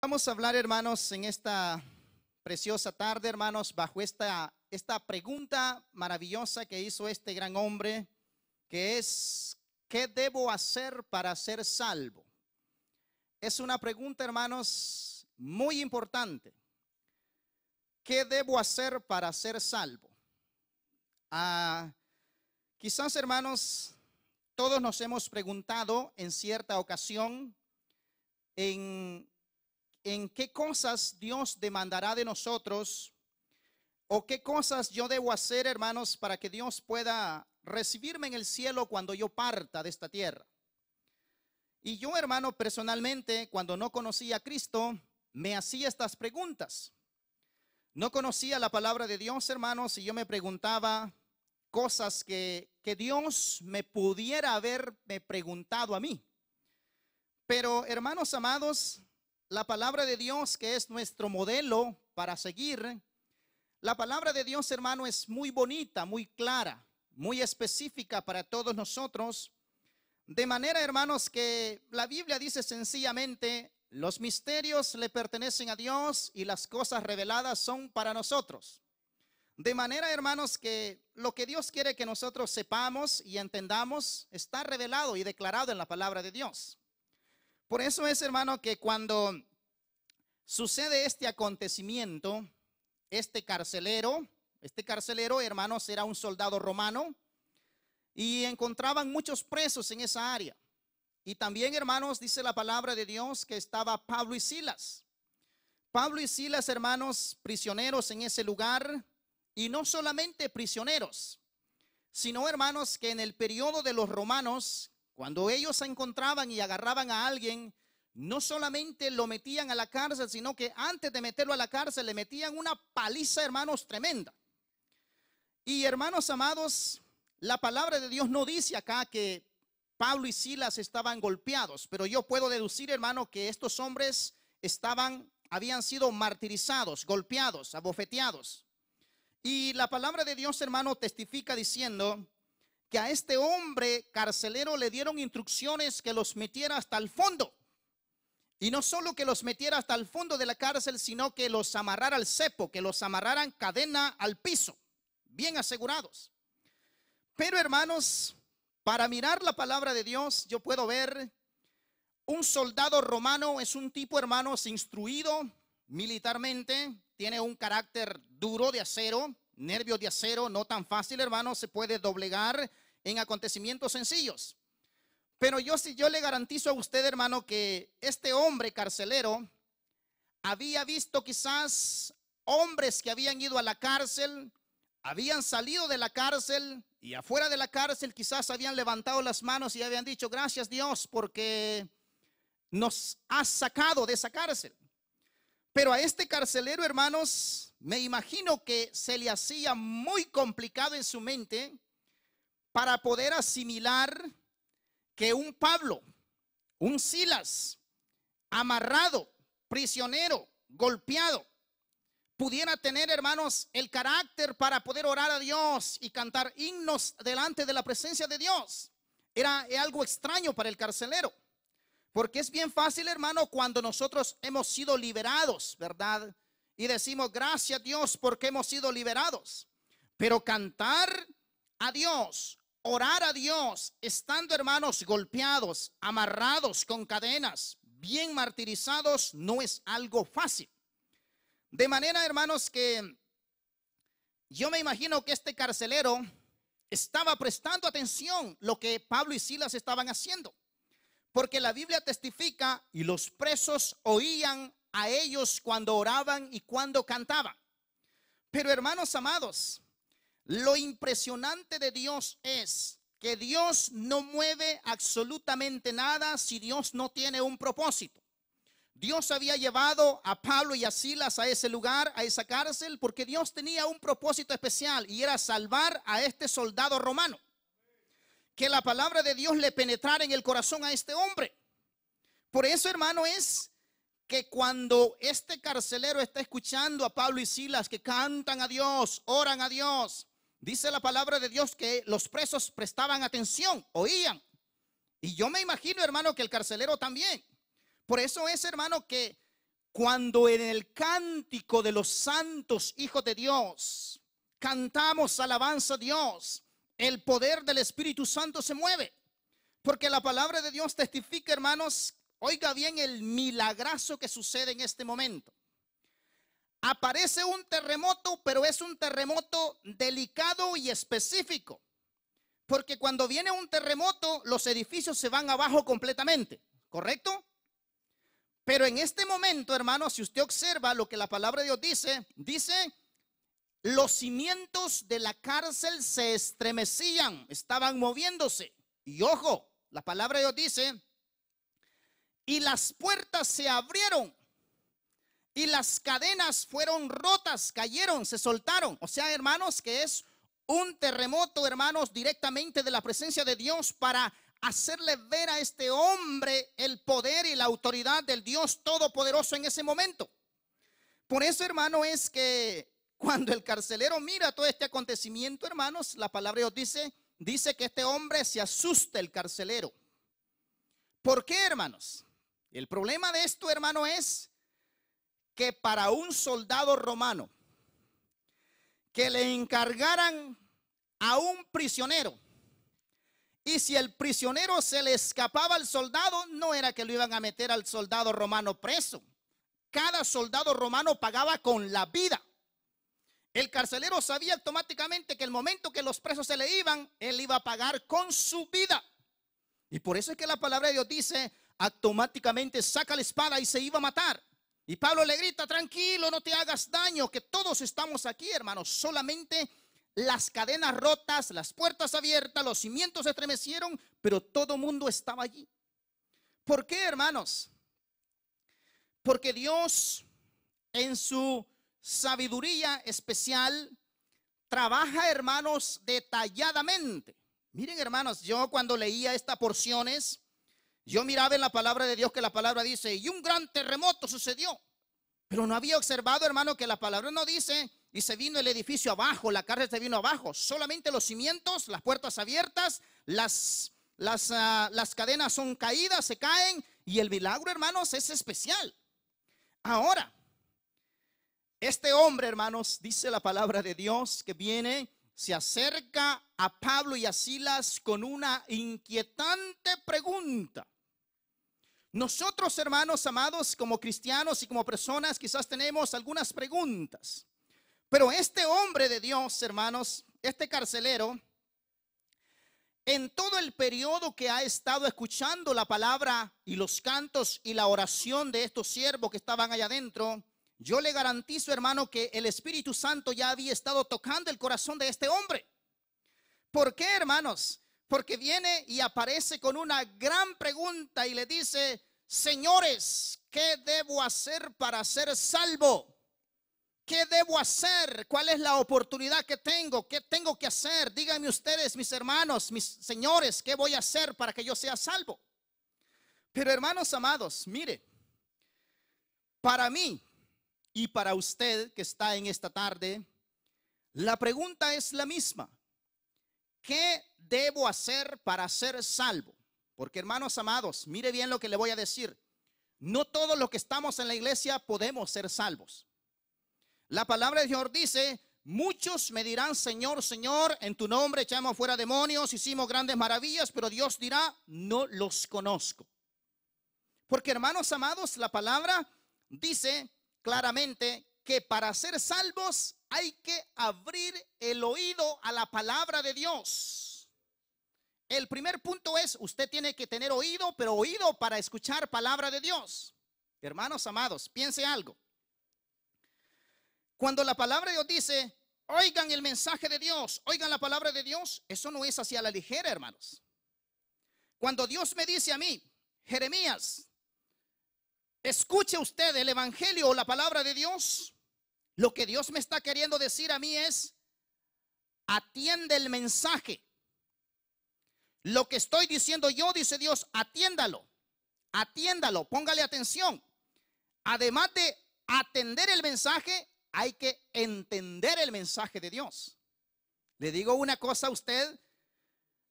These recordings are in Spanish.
Vamos a hablar, hermanos, en esta preciosa tarde, hermanos, bajo esta pregunta maravillosa que hizo este gran hombre, que es: ¿qué debo hacer para ser salvo? Es una pregunta, hermanos, muy importante. ¿Qué debo hacer para ser salvo? Quizás, hermanos, todos nos hemos preguntado en cierta ocasión en qué cosas Dios demandará de nosotros, o qué cosas yo debo hacer, hermanos, para que Dios pueda recibirme en el cielo cuando yo parta de esta tierra. Y yo, hermano, personalmente, cuando no conocía a Cristo, me hacía estas preguntas. No conocía la palabra de Dios, hermanos, y yo me preguntaba cosas que Dios me pudiera haberme preguntado a mí. Pero, hermanos amados, la palabra de Dios, que es nuestro modelo para seguir, la palabra de Dios, hermano, es muy bonita, muy clara, muy específica para todos nosotros. De manera, hermanos, que la Biblia dice sencillamente: los misterios le pertenecen a Dios y las cosas reveladas son para nosotros. De manera, hermanos, que lo que Dios quiere que nosotros sepamos y entendamos está revelado y declarado en la palabra de Dios. Por eso es, hermano, que cuando sucede este acontecimiento, este carcelero, hermanos, era un soldado romano y encontraban muchos presos en esa área. Y también, hermanos, dice la palabra de Dios que estaba Pablo y Silas. Pablo y Silas, hermanos, prisioneros en ese lugar, y no solamente prisioneros, sino, hermanos, que en el periodo de los romanos, cuando ellos se encontraban y agarraban a alguien, no solamente lo metían a la cárcel, sino que antes de meterlo a la cárcel le metían una paliza, hermanos, tremenda. Y, hermanos amados, la palabra de Dios no dice acá que Pablo y Silas estaban golpeados, pero yo puedo deducir, hermano, que estos hombres habían sido martirizados, golpeados, abofeteados. Y la palabra de Dios, hermano, testifica diciendo que a este hombre carcelero le dieron instrucciones que los metiera hasta el fondo. Y no solo que los metiera hasta el fondo de la cárcel, sino que los amarrara al cepo, que los amarraran cadena al piso, bien asegurados. Pero, hermanos, para mirar la palabra de Dios, yo puedo ver un soldado romano. Es un tipo, hermanos, instruido militarmente, tiene un carácter duro de acero, nervios de acero, no tan fácil, hermanos, se puede doblegar en acontecimientos sencillos. Pero yo le garantizo a usted, hermano, que este hombre carcelero había visto quizás hombres que habían ido a la cárcel, habían salido de la cárcel, y afuera de la cárcel quizás habían levantado las manos y habían dicho: gracias, Dios, porque nos has sacado de esa cárcel. Pero a este carcelero, hermanos, me imagino que se le hacía muy complicado en su mente para poder asimilar que un Pablo, un Silas, amarrado, prisionero, golpeado, pudiera tener, hermanos, el carácter para poder orar a Dios y cantar himnos delante de la presencia de Dios. Era algo extraño para el carcelero, porque es bien fácil, hermano, cuando nosotros hemos sido liberados, ¿verdad? Y decimos: gracias, Dios, porque hemos sido liberados. Pero cantar a Dios, orar a Dios, estando, hermanos, golpeados, amarrados con cadenas, bien martirizados, no es algo fácil. De manera, hermanos, que yo me imagino que este carcelero estaba prestando atención lo que Pablo y Silas estaban haciendo, porque la Biblia testifica: y los presos oían a ellos cuando oraban y cuando cantaban. Pero, hermanos amados, lo impresionante de Dios es que Dios no mueve absolutamente nada si Dios no tiene un propósito. Dios había llevado a Pablo y a Silas a ese lugar, a esa cárcel, porque Dios tenía un propósito especial, y era salvar a este soldado romano. Que la palabra de Dios le penetrara en el corazón a este hombre. Por eso, hermano, es que cuando este carcelero está escuchando a Pablo y Silas que cantan a Dios, oran a Dios, dice la palabra de Dios que los presos prestaban atención, oían. Y yo me imagino, hermano, que el carcelero también. Por eso es, hermano, que cuando en el cántico de los santos hijos de Dios cantamos alabanza a Dios, el poder del Espíritu Santo se mueve. Porque la palabra de Dios testifica, hermanos, oiga bien el milagrazo que sucede en este momento. Aparece un terremoto, pero es un terremoto delicado y específico. Porque cuando viene un terremoto, los edificios se van abajo completamente, ¿correcto? Pero en este momento, hermanos, si usted observa lo que la palabra de Dios dice, los cimientos de la cárcel se estremecían, estaban moviéndose. Y ojo, la palabra de Dios dice, y las puertas se abrieron, y las cadenas fueron rotas, cayeron, se soltaron. O sea, hermanos, que es un terremoto, hermanos, directamente de la presencia de Dios para hacerle ver a este hombre el poder y la autoridad del Dios Todopoderoso en ese momento. Por eso, hermano, es que cuando el carcelero mira todo este acontecimiento, hermanos, la palabra de Dios dice que este hombre se asusta, el carcelero. ¿Por qué, hermanos? El problema de esto, hermano, es que para un soldado romano que le encargaran a un prisionero, y si el prisionero se le escapaba al soldado, no era que lo iban a meter al soldado romano preso. Cada soldado romano pagaba con la vida. El carcelero sabía automáticamente que el momento que los presos se le iban, él iba a pagar con su vida. Y por eso es que la palabra de Dios dice, automáticamente saca la espada y se iba a matar. Y Pablo le grita, tranquilo, no te hagas daño, que todos estamos aquí, hermanos. Solamente las cadenas rotas, las puertas abiertas, los cimientos se estremecieron, pero todo mundo estaba allí. ¿Por qué, hermanos? Porque Dios en su sabiduría especial trabaja, hermanos, detalladamente. Miren, hermanos, yo cuando leía estas porciones, yo miraba en la palabra de Dios que la palabra dice, y un gran terremoto sucedió. Pero no había observado, hermano, que la palabra no dice, y se vino el edificio abajo, la cárcel se vino abajo. Solamente los cimientos, las puertas abiertas, las cadenas son caídas, se caen, y el milagro, hermanos, es especial. Ahora, este hombre, hermanos, dice la palabra de Dios que viene, se acerca a Pablo y a Silas con una inquietante pregunta. Nosotros, hermanos amados, como cristianos y como personas, quizás tenemos algunas preguntas. Pero este hombre de Dios, hermanos, este carcelero, en todo el periodo que ha estado escuchando la palabra y los cantos y la oración de estos siervos que estaban allá adentro, yo le garantizo, hermano, que el Espíritu Santo ya había estado tocando el corazón de este hombre. ¿Por qué, hermanos? Porque viene y aparece con una gran pregunta y le dice, señores, ¿qué debo hacer para ser salvo? ¿Qué debo hacer? ¿Cuál es la oportunidad que tengo? ¿Qué tengo que hacer? Díganme ustedes, mis hermanos, mis señores, ¿qué voy a hacer para que yo sea salvo? Pero, hermanos amados, mire, para mí y para usted que está en esta tarde, la pregunta es la misma. ¿Qué debo hacer para ser salvo? Porque, hermanos amados, mire bien lo que le voy a decir. No todos los que estamos en la iglesia podemos ser salvos. La palabra de Dios dice, muchos me dirán, Señor, Señor, en tu nombre echamos fuera demonios, hicimos grandes maravillas, pero Dios dirá, no los conozco. Porque, hermanos amados, la palabra dice claramente que para ser salvos hay que abrir el oído a la palabra de Dios. El primer punto es, usted tiene que tener oído, pero oído para escuchar palabra de Dios. Hermanos amados, piense algo. Cuando la palabra de Dios dice, oigan el mensaje de Dios, oigan la palabra de Dios, eso no es hacia la ligera, hermanos. Cuando Dios me dice a mí, Jeremías, escuche usted el evangelio o la palabra de Dios, lo que Dios me está queriendo decir a mí es, atiende el mensaje. Lo que estoy diciendo yo, dice Dios, atiéndalo, póngale atención. Además de atender el mensaje, hay que entender el mensaje de Dios. Le digo una cosa a usted,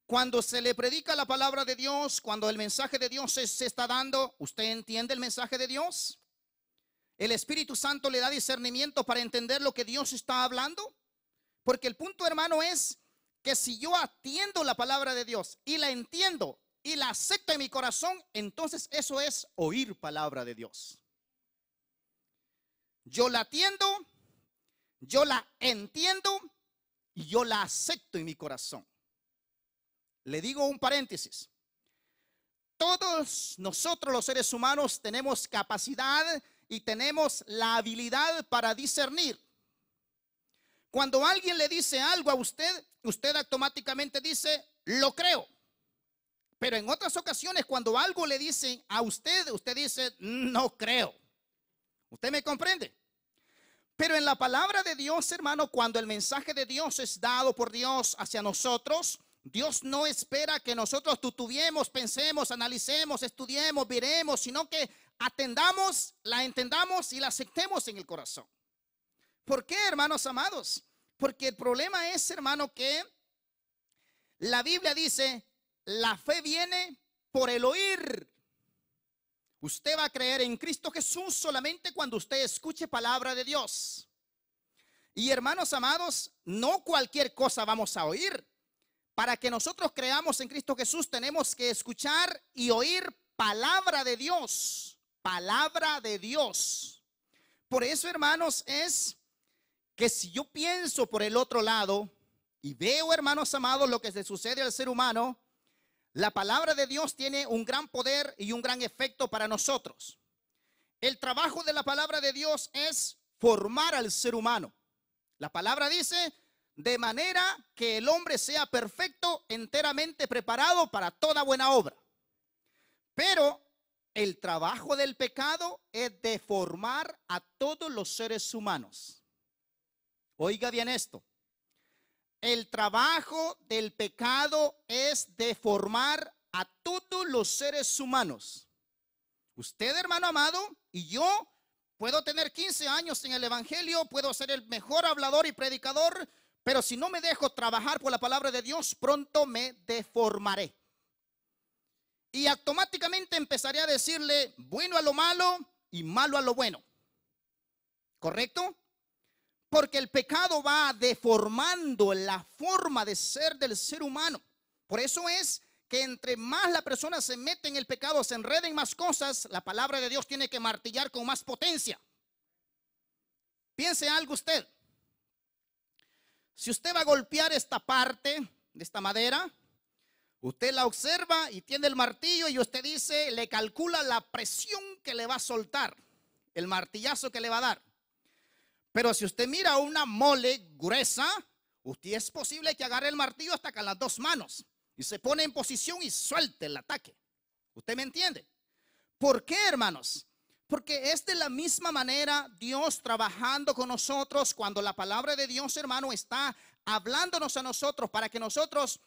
cuando se le predica la palabra de Dios, cuando el mensaje de Dios se está dando, ¿usted entiende el mensaje de Dios? El Espíritu Santo le da discernimiento para entender lo que Dios está hablando. Porque el punto, hermano, es que si yo atiendo la palabra de Dios y la entiendo y la acepto en mi corazón, entonces eso es oír palabra de Dios. Yo la atiendo, yo la entiendo y yo la acepto en mi corazón. Le digo un paréntesis. Todos nosotros los seres humanos tenemos capacidad y tenemos la habilidad para discernir. Cuando alguien le dice algo a usted, usted automáticamente dice, lo creo. Pero en otras ocasiones, cuando algo le dicen a usted, usted dice, no creo. ¿Usted me comprende? Pero en la palabra de Dios, hermano, cuando el mensaje de Dios es dado por Dios hacia nosotros, Dios no espera que nosotros tutubiemos, pensemos, analicemos, estudiemos, veremos, sino que atendamos, la entendamos y la aceptemos en el corazón. ¿Por qué, hermanos amados? Porque el problema es, hermano, que la Biblia dice, la fe viene por el oír. Usted va a creer en Cristo Jesús solamente cuando usted escuche palabra de Dios. Y hermanos amados, no cualquier cosa vamos a oír. Para que nosotros creamos en Cristo Jesús tenemos que escuchar y oír palabra de Dios. Palabra de Dios. Por eso, hermanos, es que si yo pienso por el otro lado y veo, hermanos amados, lo que se sucede al ser humano, la palabra de Dios tiene un gran poder y un gran efecto para nosotros. El trabajo de la palabra de Dios es formar al ser humano. La palabra dice, de manera que el hombre sea perfecto, enteramente preparado para toda buena obra. Pero el trabajo del pecado es deformar a todos los seres humanos. Oiga bien esto. El trabajo del pecado es deformar a todos los seres humanos. Usted, hermano amado, y yo puedo tener 15 años en el evangelio, puedo ser el mejor hablador y predicador, pero si no me dejo trabajar por la palabra de Dios, pronto me deformaré. Y automáticamente empezaré a decirle bueno a lo malo y malo a lo bueno. ¿Correcto? Porque el pecado va deformando la forma de ser del ser humano. Por eso es que entre más la persona se mete en el pecado, se enreda en más cosas, la palabra de Dios tiene que martillar con más potencia. Piense algo usted. Si usted va a golpear esta parte de esta madera, usted la observa y tiene el martillo y usted dice, le calcula la presión que le va a soltar, el martillazo que le va a dar. Pero si usted mira una mole gruesa, usted es posible que agarre el martillo hasta con las dos manos y se pone en posición y suelte el ataque. ¿Usted me entiende? ¿Por qué, hermanos? Porque es de la misma manera Dios trabajando con nosotros cuando la palabra de Dios, hermano, está hablándonos a nosotros para que nosotros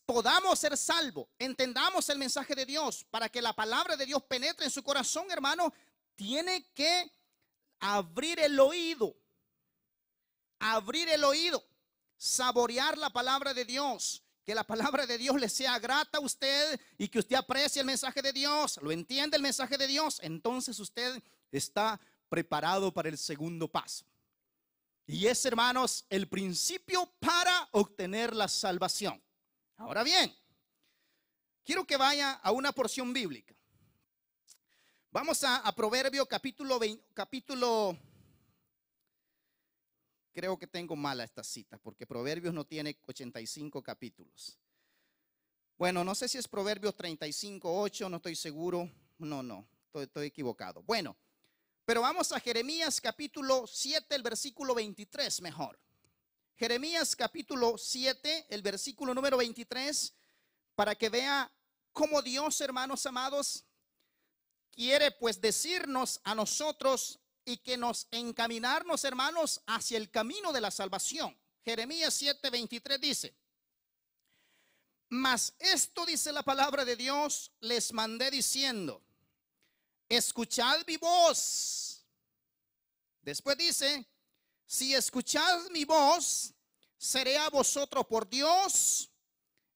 podamos ser salvos, entendamos el mensaje de Dios, para que la palabra de Dios penetre en su corazón, hermano, tiene que abrir el oído, saborear la palabra de Dios, que la palabra de Dios le sea grata a usted y que usted aprecie el mensaje de Dios, lo entiende el mensaje de Dios, entonces usted está preparado para el segundo paso. Y es, hermanos, el principio para obtener la salvación. Ahora bien, quiero que vaya a una porción bíblica. Vamos a Proverbio capítulo, creo que tengo mala esta cita, porque Proverbios no tiene 85 capítulos. Bueno, no sé si es Proverbios 35:8, no estoy seguro. No, estoy equivocado. Bueno, pero vamos a Jeremías capítulo 7, el versículo 23 mejor. Jeremías capítulo 7, el versículo número 23, para que vea cómo Dios, hermanos amados, quiere pues decirnos a nosotros y que nos encaminarnos, hermanos, hacia el camino de la salvación. Jeremías 7, 23 dice: mas esto dice la palabra de Dios, les mandé diciendo, escuchad mi voz. Después dice, si escuchad mi voz, seré a vosotros por Dios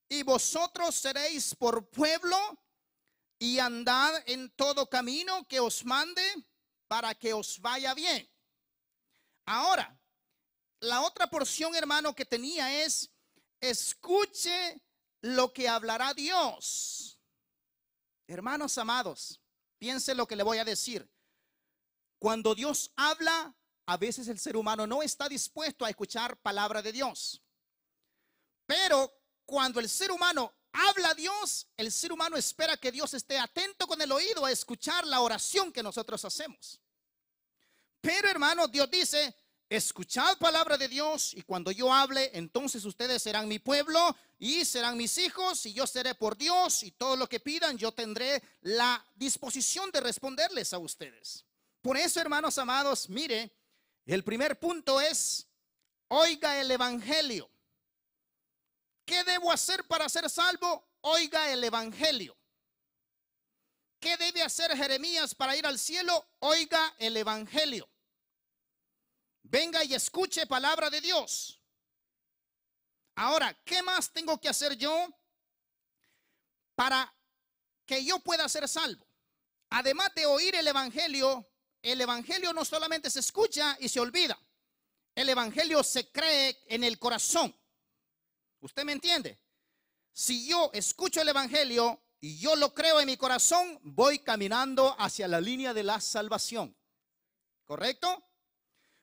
y vosotros seréis por pueblo, y andad en todo camino que os mande, para que os vaya bien. Ahora, la otra porción, hermano, que tenía es: escuche lo que hablará Dios. Hermanos amados, piense lo que le voy a decir. Cuando Dios habla, a veces el ser humano no está dispuesto a escuchar palabra de Dios. Pero cuando el ser humano habla a Dios, el ser humano espera que Dios esté atento con el oído a escuchar la oración que nosotros hacemos. Pero hermano, Dios dice: escuchad palabra de Dios, y cuando yo hable, entonces ustedes serán mi pueblo y serán mis hijos, y yo seré por Dios, y todo lo que pidan yo tendré la disposición de responderles a ustedes. Por eso, hermanos amados, mire, el primer punto es: oiga el evangelio. ¿Qué debo hacer para ser salvo? Oiga el evangelio. ¿Qué debe hacer Jeremías para ir al cielo? Oiga el evangelio. Venga y escuche palabra de Dios. Ahora, ¿qué más tengo que hacer yo para que yo pueda ser salvo? Además de oír el evangelio no solamente se escucha y se olvida. El evangelio se cree en el corazón. ¿Usted me entiende? Si yo escucho el evangelio y yo lo creo en mi corazón, voy caminando hacia la línea de la salvación. ¿Correcto?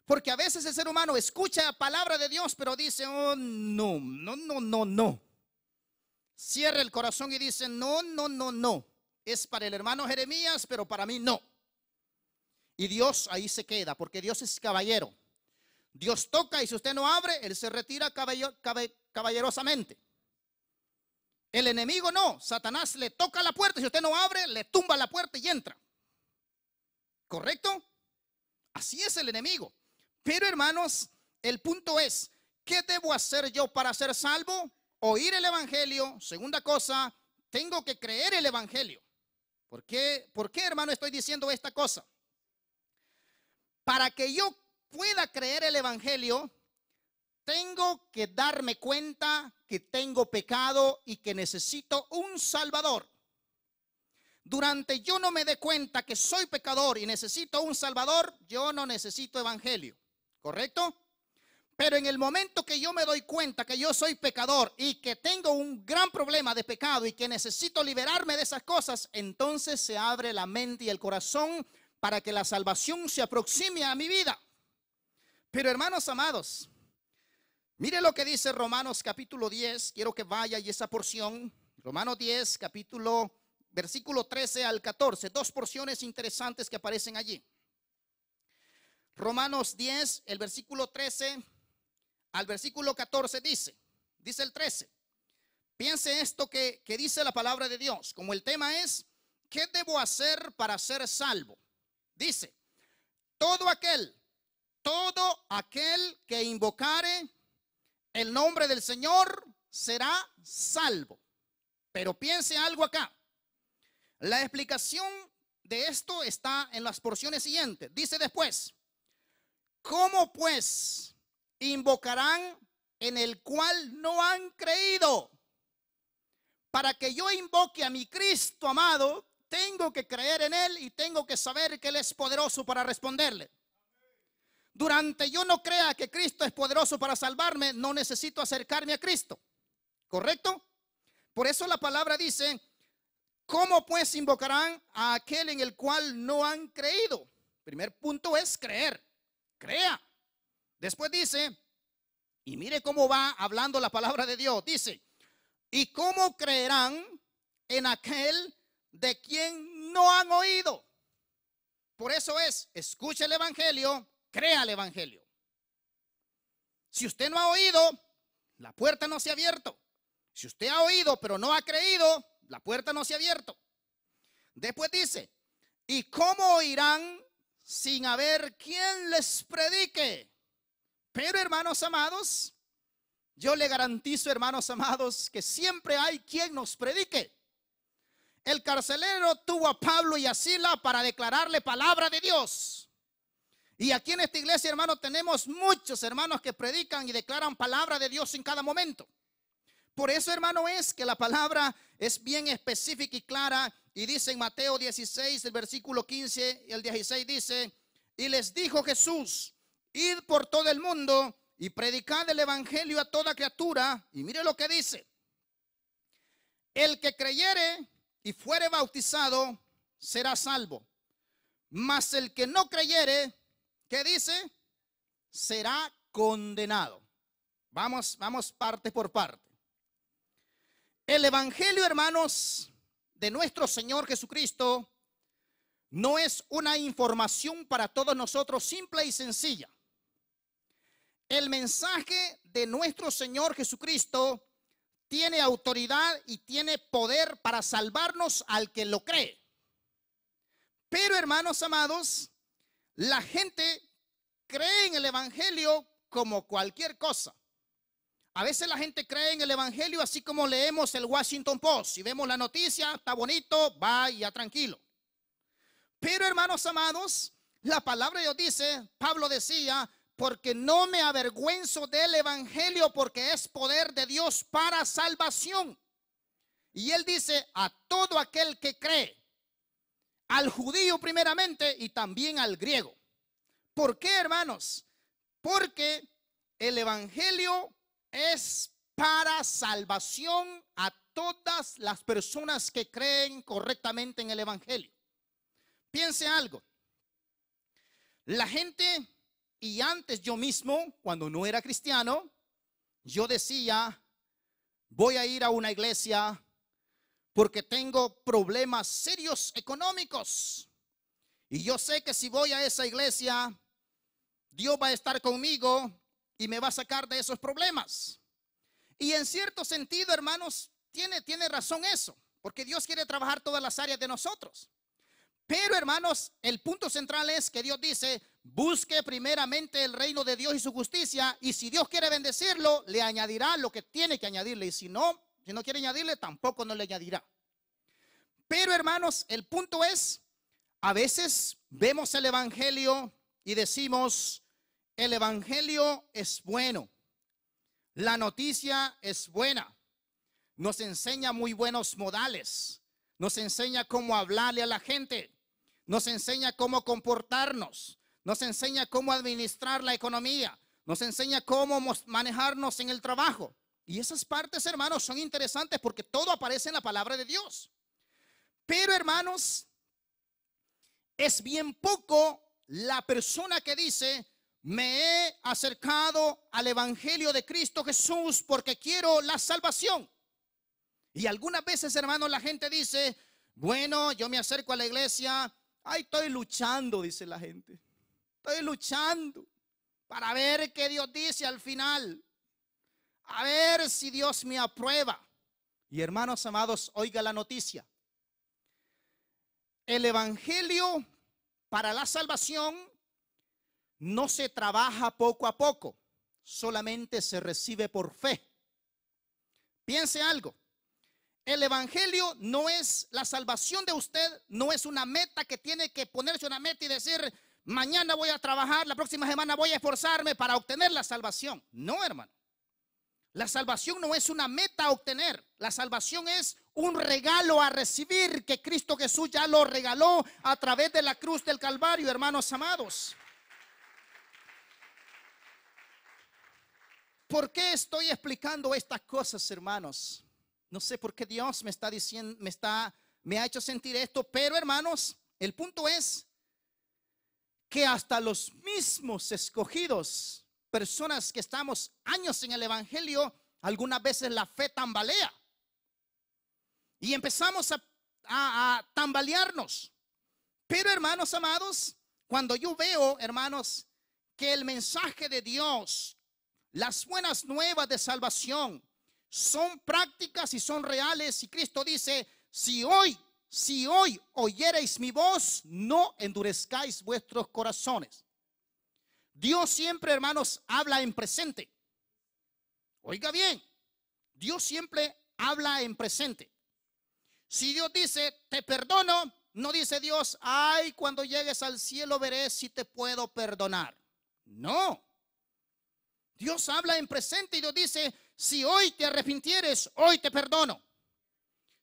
Porque a veces el ser humano escucha la palabra de Dios, pero dice: oh, no. Cierra el corazón y dice: no. Es para el hermano Jeremías, pero para mí no. Y Dios ahí se queda, porque Dios es caballero. Dios toca, y si usted no abre, Él se retira caballerosamente. El enemigo no. Satanás le toca la puerta, y si usted no abre, le tumba la puerta y entra. ¿Correcto? Así es el enemigo. Pero hermanos, el punto es: ¿qué debo hacer yo para ser salvo? Oír el evangelio. Segunda cosa, tengo que creer el evangelio. ¿Por qué, hermano, estoy diciendo esta cosa? Para que yo pueda creer el evangelio, tengo que darme cuenta que tengo pecado y que necesito un salvador. Durante yo no me dé cuenta que soy pecador y necesito un salvador, yo no necesito evangelio. ¿Correcto? Pero en el momento que yo me doy cuenta que yo soy pecador y que tengo un gran problema de pecado y que necesito liberarme de esas cosas, entonces se abre la mente y el corazón para que la salvación se aproxime a mi vida. Pero hermanos amados, mire lo que dice Romanos capítulo 10. Quiero que vaya y esa porción, Romanos 10, versículo 13 al 14. Dos porciones interesantes que aparecen allí. Romanos 10, el versículo 13 al versículo 14 dice el 13. Piense esto que dice la palabra de Dios. Como el tema es: ¿qué debo hacer para ser salvo? Dice: todo aquel que invocare el nombre del Señor será salvo. Pero piense algo acá. La explicación de esto está en las porciones siguientes. Dice después: ¿cómo pues invocarán en el cual no han creído? Para que yo invoque a mi Cristo amado, tengo que creer en Él y tengo que saber que Él es poderoso para responderle. Durante yo no crea que Cristo es poderoso para salvarme, no necesito acercarme a Cristo. ¿Correcto? Por eso la palabra dice: ¿cómo pues invocarán a aquel en el cual no han creído? Primer punto es creer. Crea. Después dice, y mire cómo va hablando la palabra de Dios. Dice: ¿y cómo creerán en aquel de quien no han oído? Por eso es: escuche el evangelio, crea el evangelio. Si usted no ha oído, la puerta no se ha abierto. Si usted ha oído pero no ha creído, la puerta no se ha abierto. Después dice: ¿y cómo oirán sin haber quien les predique? Pero hermanos amados, yo le garantizo, hermanos amados, que siempre hay quien nos predique. El carcelero tuvo a Pablo y a Silas para declararle palabra de Dios. Y aquí en esta iglesia, hermanos, tenemos muchos hermanos que predican y declaran palabra de Dios en cada momento. Por eso, hermano, es que la palabra es bien específica y clara. Y dice en Mateo 16, el versículo 15 y el 16 dice: Y les dijo Jesús: id por todo el mundo y predicad el evangelio a toda criatura. Y mire lo que dice: el que creyere y fuere bautizado será salvo, mas el que no creyere, ¿qué dice? Será condenado. Vamos parte por parte. El evangelio, hermanos, de nuestro Señor Jesucristo no es una información para todos nosotros simple y sencilla. El mensaje de nuestro Señor Jesucristo tiene autoridad y tiene poder para salvarnos al que lo cree. Pero, hermanos amados, la gente cree en el evangelio como cualquier cosa. A veces la gente cree en el evangelio así como leemos el Washington Post. Si vemos la noticia, está bonito, vaya tranquilo. Pero, hermanos amados, la palabra de Dios dice, Pablo decía: porque no me avergüenzo del evangelio, porque es poder de Dios para salvación. Y él dice: a todo aquel que cree, al judío primeramente y también al griego. ¿Por qué, hermanos? Porque el evangelio es para salvación a todas las personas que creen correctamente en el evangelio. Piense algo. La gente, y antes yo mismo, cuando no era cristiano, yo decía: voy a ir a una iglesia porque tengo problemas serios económicos. Y yo sé que si voy a esa iglesia, Dios va a estar conmigo y me va a sacar de esos problemas. Y en cierto sentido, hermanos, tiene razón eso, porque Dios quiere trabajar todas las áreas de nosotros. Pero, hermanos, el punto central es que Dios dice: busque primeramente el reino de Dios y su justicia, y si Dios quiere bendecirlo, le añadirá lo que tiene que añadirle, y si no quiere añadirle, tampoco no le añadirá. Pero, hermanos, el punto es, a veces vemos el evangelio y decimos: el evangelio es bueno, la noticia es buena, nos enseña muy buenos modales, nos enseña cómo hablarle a la gente, nos enseña cómo comportarnos, nos enseña cómo administrar la economía, nos enseña cómo manejarnos en el trabajo. Y esas partes, hermanos, son interesantes porque todo aparece en la palabra de Dios. Pero, hermanos, es bien poco la persona que dice: me he acercado al evangelio de Cristo Jesús porque quiero la salvación. Y algunas veces, hermanos, la gente dice: bueno, yo me acerco a la iglesia, ay, estoy luchando, dice la gente. Estoy luchando para ver qué Dios dice al final, a ver si Dios me aprueba. Y, hermanos amados, oiga la noticia: el evangelio para la salvación no se trabaja poco a poco, solamente se recibe por fe. Piense algo: el evangelio no es la salvación de usted, no es una meta que tiene que ponerse una meta y decir: mañana voy a trabajar, la próxima semana voy a esforzarme para obtener la salvación. No, hermano. La salvación no es una meta a obtener. La salvación es un regalo a recibir que Cristo Jesús ya lo regaló a través de la cruz del Calvario, hermanos amados. ¿Por qué estoy explicando estas cosas, hermanos? No sé por qué Dios me está diciendo, me ha hecho sentir esto, pero, hermanos, el punto es que hasta los mismos escogidos, personas que estamos años en el evangelio, algunas veces la fe tambalea y empezamos a tambalearnos. Pero, hermanos amados, cuando yo veo, hermanos, que el mensaje de Dios, las buenas nuevas de salvación, son prácticas y son reales, y Cristo dice: si hoy oyereis mi voz, no endurezcáis vuestros corazones. Dios siempre, hermanos, habla en presente. Oiga bien, Dios siempre habla en presente. Si Dios dice: te perdono, no dice Dios: ay, cuando llegues al cielo veré si te puedo perdonar. No. Dios habla en presente y Dios dice: si hoy te arrepintieres, hoy te perdono.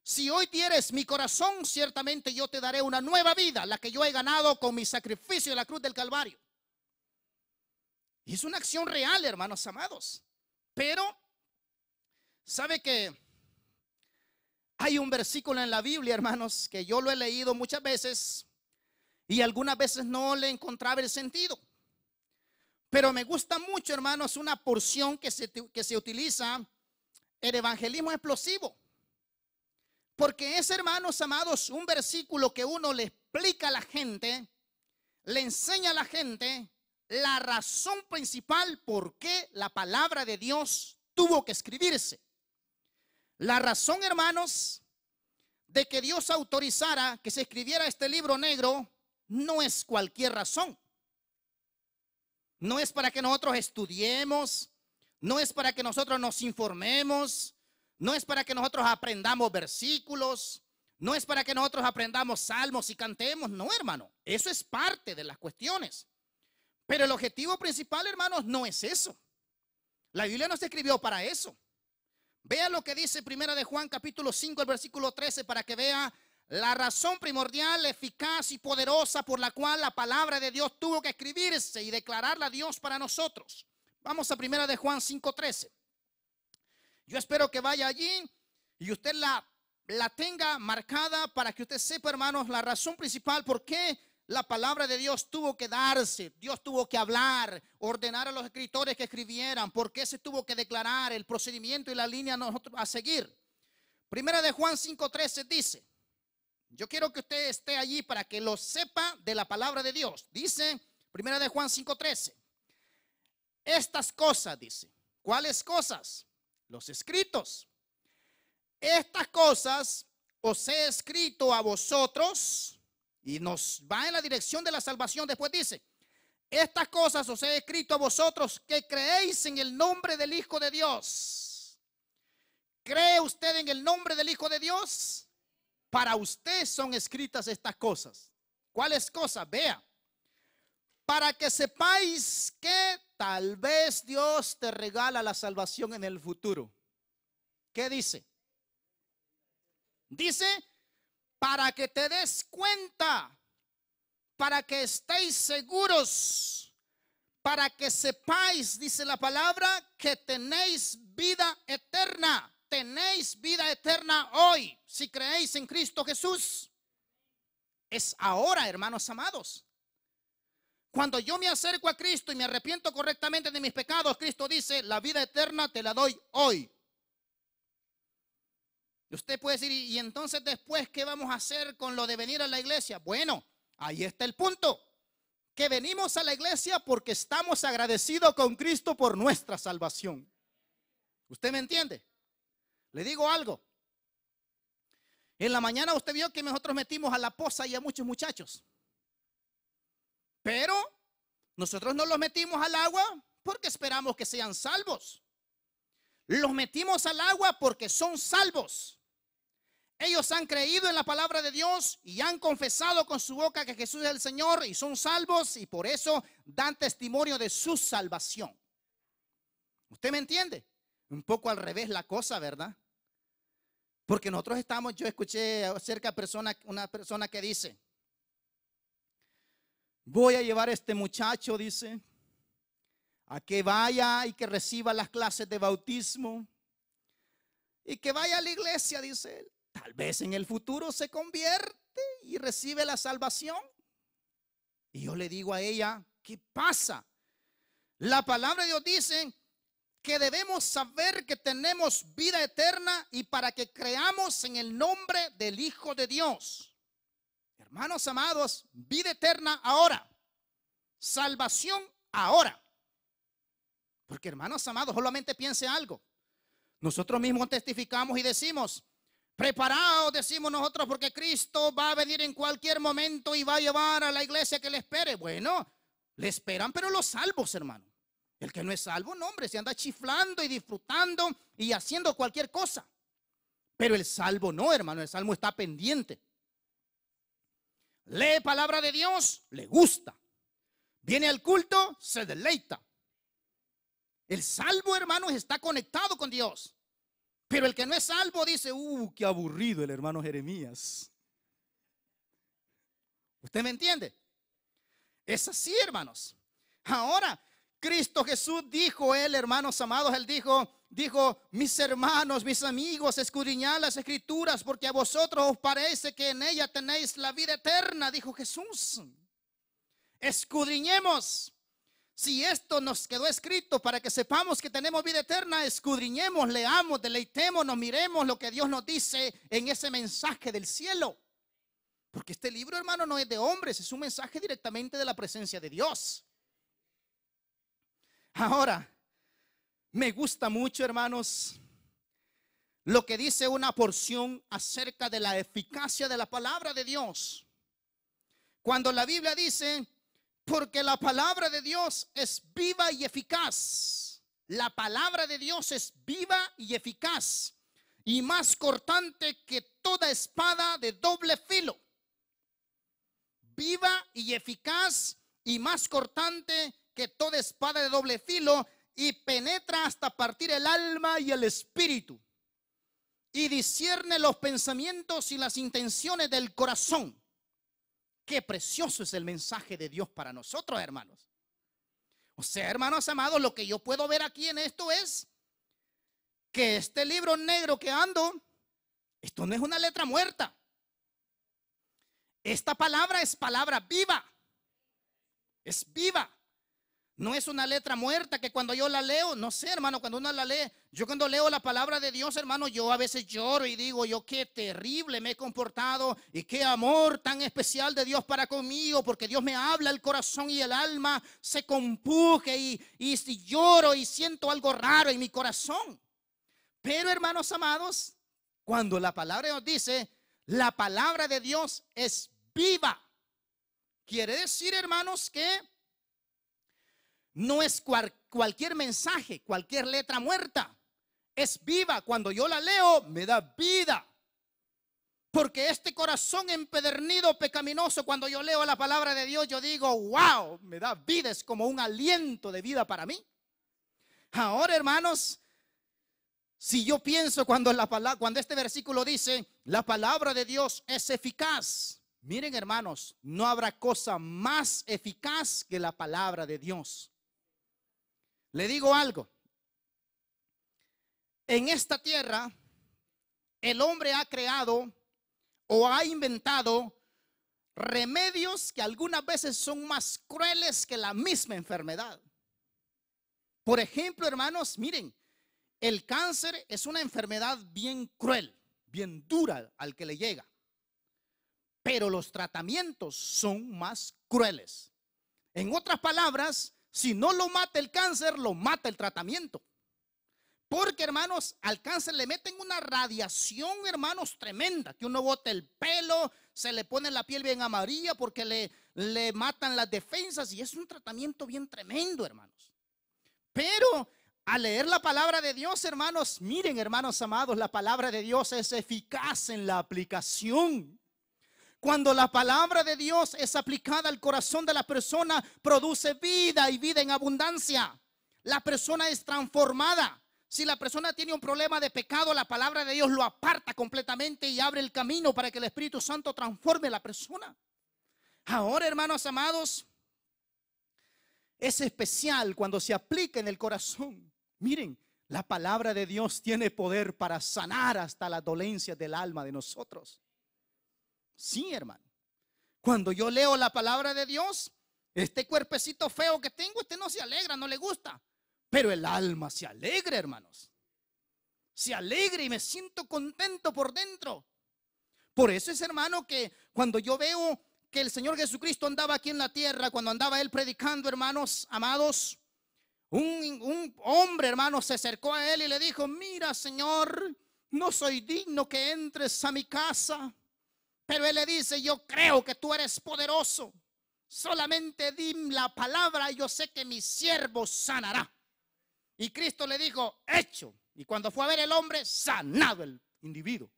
si hoy dieres mi corazón, ciertamente yo te daré una nueva vida, la que yo he ganado con mi sacrificio en la cruz del Calvario. Y es una acción real, hermanos amados. Pero, ¿sabe que hay un versículo en la Biblia, hermanos, que yo lo he leído muchas veces y algunas veces no le encontraba el sentido? Pero me gusta mucho, hermanos, una porción que se utiliza en evangelismo explosivo. Porque es, hermanos amados, un versículo que uno le explica a la gente, le enseña a la gente la razón principal por qué la palabra de Dios tuvo que escribirse. La razón, hermanos, de que Dios autorizara que se escribiera este libro negro no es cualquier razón. No es para que nosotros estudiemos, no es para que nosotros nos informemos, no es para que nosotros aprendamos versículos, no es para que nosotros aprendamos salmos y cantemos, no, hermano. Eso es parte de las cuestiones. Pero el objetivo principal, hermanos, no es eso. La Biblia no se escribió para eso. Vea lo que dice Primera de Juan capítulo 5, el versículo 13, para que vea la razón primordial, eficaz y poderosa por la cual la palabra de Dios tuvo que escribirse y declararla a Dios para nosotros. Vamos a Primera de Juan 5:13. Yo espero que vaya allí y usted la tenga marcada para que usted sepa, hermanos, la razón principal por qué la palabra de Dios tuvo que darse. Dios tuvo que hablar, ordenar a los escritores que escribieran, por qué se tuvo que declarar, el procedimiento y la línea a seguir. Primera de Juan 5:13 dice, yo quiero que usted esté allí para que lo sepa de la palabra de Dios. Dice, Primera de Juan 5:13, estas cosas, dice, ¿cuáles cosas? Los escritos. Estas cosas os he escrito a vosotros, y nos va en la dirección de la salvación. Después dice, estas cosas os he escrito a vosotros que creéis en el nombre del Hijo de Dios. ¿Cree usted en el nombre del Hijo de Dios? Para usted son escritas estas cosas. ¿Cuáles cosas? Vea. Para que sepáis que tal vez Dios te regala la salvación en el futuro. ¿Qué dice? Dice, para que te des cuenta, para que estéis seguros, para que sepáis, dice la palabra, que tenéis vida eterna. Tenéis vida eterna hoy, si creéis en Cristo Jesús. Es ahora, hermanos amados. Cuando yo me acerco a Cristo y me arrepiento correctamente de mis pecados, Cristo dice, la vida eterna te la doy hoy. Usted puede decir, ¿y entonces después qué vamos a hacer con lo de venir a la iglesia? Bueno, ahí está el punto. Que venimos a la iglesia porque estamos agradecidos con Cristo por nuestra salvación. ¿Usted me entiende? Le digo algo. En la mañana usted vio que nosotros metimos a la poza y a muchos muchachos. Pero nosotros no los metimos al agua porque esperamos que sean salvos. Los metimos al agua porque son salvos. Ellos han creído en la palabra de Dios y han confesado con su boca que Jesús es el Señor y son salvos, y por eso dan testimonio de su salvación. ¿Usted me entiende? Un poco al revés la cosa, ¿verdad? Porque nosotros estamos, yo escuché acerca de una persona que dice, voy a llevar a este muchacho, dice, a que vaya y que reciba las clases de bautismo y que vaya a la iglesia, dice él. Tal vez en el futuro se convierte y recibe la salvación. Y yo le digo a ella, ¿qué pasa? La palabra de Dios dice que debemos saber que tenemos vida eterna y para que creamos en el nombre del Hijo de Dios. Hermanos amados, vida eterna ahora, salvación ahora. Porque, hermanos amados, solamente piense algo. Nosotros mismos testificamos y decimos, preparados, decimos nosotros, porque Cristo va a venir en cualquier momento y va a llevar a la iglesia que le espere. Bueno, le esperan, pero los salvos, hermano. El que no es salvo, no, hombre, se anda chiflando y disfrutando y haciendo cualquier cosa. Pero el salvo no, hermano, el salvo está pendiente. Lee palabra de Dios, le gusta. Viene al culto, se deleita. El salvo, hermanos, está conectado con Dios. Pero el que no es salvo dice, qué aburrido el hermano Jeremías. ¿Usted me entiende? Es así, hermanos. Ahora, Cristo Jesús dijo, él, hermanos amados, él dijo, mis hermanos, mis amigos, escudriñad las escrituras, porque a vosotros os parece que en ella tenéis la vida eterna, dijo Jesús. Escudriñemos. Si esto nos quedó escrito para que sepamos que tenemos vida eterna, escudriñemos, leamos, deleitémonos, miremos lo que Dios nos dice en ese mensaje del cielo. Porque este libro, hermano, no es de hombres, es un mensaje directamente de la presencia de Dios. Ahora, me gusta mucho, hermanos, lo que dice una porción acerca de la eficacia de la palabra de Dios. Cuando la Biblia dice, porque la palabra de Dios es viva y eficaz. La palabra de Dios es viva y eficaz, y más cortante que toda espada de doble filo. Viva y eficaz y más cortante que toda espada de doble filo, y penetra hasta partir el alma y el espíritu, y discierne los pensamientos y las intenciones del corazón. Qué precioso es el mensaje de Dios para nosotros, hermanos. O sea, hermanos amados, lo que yo puedo ver aquí en esto es que este libro negro que ando, esto no es una letra muerta. Esta palabra es palabra viva. Es viva. No es una letra muerta que cuando yo la leo, no sé, hermano, cuando uno la lee, yo cuando leo la palabra de Dios, hermano, yo a veces lloro y digo, yo qué terrible me he comportado y qué amor tan especial de Dios para conmigo, porque Dios me habla el corazón y el alma se compuje y si lloro y siento algo raro en mi corazón. Pero, hermanos amados, cuando la palabra de Dios dice, la palabra de Dios es viva, quiere decir, hermanos, que no es cualquier mensaje, cualquier letra muerta. Es viva. Cuando yo la leo, me da vida. Porque este corazón empedernido, pecaminoso, cuando yo leo la palabra de Dios, yo digo, wow, me da vida. Es como un aliento de vida para mí. Ahora, hermanos, si yo pienso cuando este versículo dice, la palabra de Dios es eficaz. Miren, hermanos, no habrá cosa más eficaz que la palabra de Dios. Le digo algo. En esta tierra, el hombre ha creado o ha inventado remedios que algunas veces son más crueles que la misma enfermedad. Por ejemplo, hermanos, miren, el cáncer es una enfermedad bien cruel, bien dura al que le llega. Pero los tratamientos son más crueles. En otras palabras, si no lo mata el cáncer, lo mata el tratamiento. Porque, hermanos, al cáncer le meten una radiación, hermanos, tremenda. Que uno bota el pelo, se le pone la piel bien amarilla porque le matan las defensas. Y es un tratamiento bien tremendo, hermanos. Pero al leer la palabra de Dios, hermanos, miren, hermanos amados, la palabra de Dios es eficaz en la aplicación. Cuando la palabra de Dios es aplicada al corazón de la persona, produce vida y vida en abundancia. La persona es transformada. Si la persona tiene un problema de pecado, la palabra de Dios lo aparta completamente y abre el camino para que el Espíritu Santo transforme a la persona. Ahora, hermanos amados, es especial cuando se aplica en el corazón. Miren, la palabra de Dios tiene poder para sanar hasta las dolencias del alma de nosotros. Sí, hermano. Cuando yo leo la palabra de Dios, este cuerpecito feo que tengo, este no se alegra, no le gusta. Pero el alma se alegra, hermanos. Se alegra y me siento contento por dentro. Por eso es, hermano, que cuando yo veo que el Señor Jesucristo andaba aquí en la tierra, cuando andaba Él predicando, hermanos amados, un hombre, hermano, se acercó a Él y le dijo, mira, Señor, no soy digno que entres a mi casa. Pero Él le dice, yo creo que tú eres poderoso. Solamente di la palabra y yo sé que mi siervo sanará. Y Cristo le dijo, hecho. Y cuando fue a ver el hombre, sanado el individuo.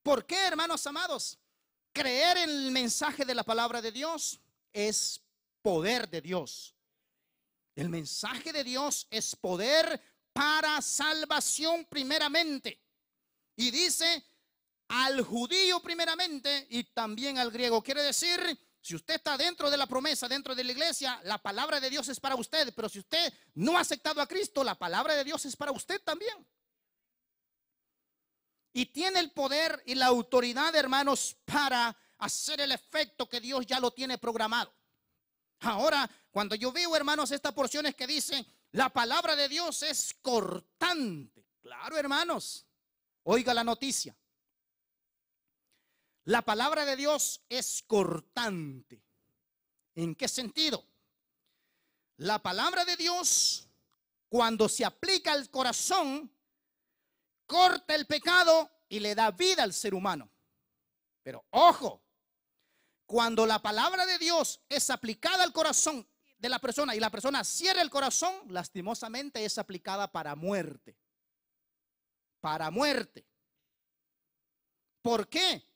¿Por qué, hermanos amados? Creer en el mensaje de la palabra de Dios es poder de Dios. El mensaje de Dios es poder para salvación primeramente. Y dice al judío primeramente y también al griego. Quiere decir, si usted está dentro de la promesa, dentro de la iglesia, la palabra de Dios es para usted. Pero si usted no ha aceptado a Cristo, la palabra de Dios es para usted también. Y tiene el poder y la autoridad, hermanos, para hacer el efecto que Dios ya lo tiene programado. Ahora, cuando yo veo, hermanos, estas porciones que dicen, la palabra de Dios es cortante. Claro, hermanos, oiga la noticia. La palabra de Dios es cortante. ¿En qué sentido? La palabra de Dios, cuando se aplica al corazón, corta el pecado y le da vida al ser humano. Pero ojo, cuando la palabra de Dios es aplicada al corazón de la persona y la persona cierra el corazón, lastimosamente es aplicada para muerte. Para muerte. ¿Por qué?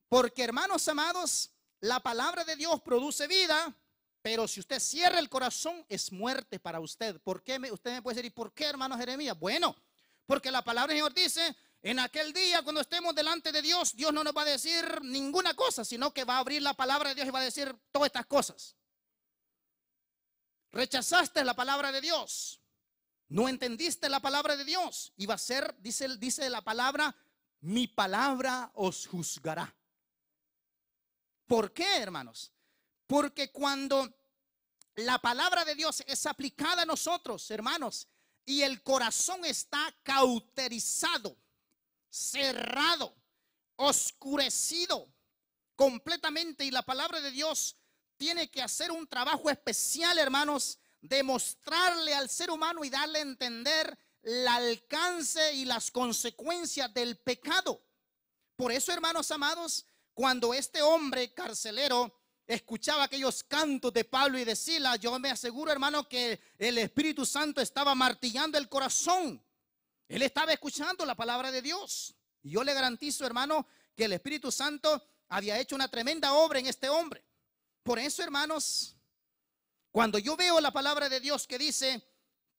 Porque, hermanos amados, la palabra de Dios produce vida, pero si usted cierra el corazón es muerte para usted. ¿Por qué? Usted me puede decir, ¿y por qué, hermano Jeremías? Bueno, porque la palabra del Señor dice, en aquel día cuando estemos delante de Dios, Dios no nos va a decir ninguna cosa, sino que va a abrir la palabra de Dios y va a decir todas estas cosas. Rechazaste la palabra de Dios, no entendiste la palabra de Dios, y va a ser, dice la palabra, mi palabra os juzgará. ¿Por qué, hermanos? Porque cuando la palabra de Dios es aplicada a nosotros, hermanos, y el corazón está cauterizado, cerrado, oscurecido completamente, y la palabra de Dios tiene que hacer un trabajo especial, hermanos, de mostrarle al ser humano y darle a entender el alcance y las consecuencias del pecado. Por eso, hermanos amados, cuando este hombre carcelero escuchaba aquellos cantos de Pablo y de Silas, yo me aseguro, hermano, que el Espíritu Santo estaba martillando el corazón. Él estaba escuchando la palabra de Dios. Y yo le garantizo, hermano, que el Espíritu Santo había hecho una tremenda obra en este hombre. Por eso, hermanos, cuando yo veo la palabra de Dios que dice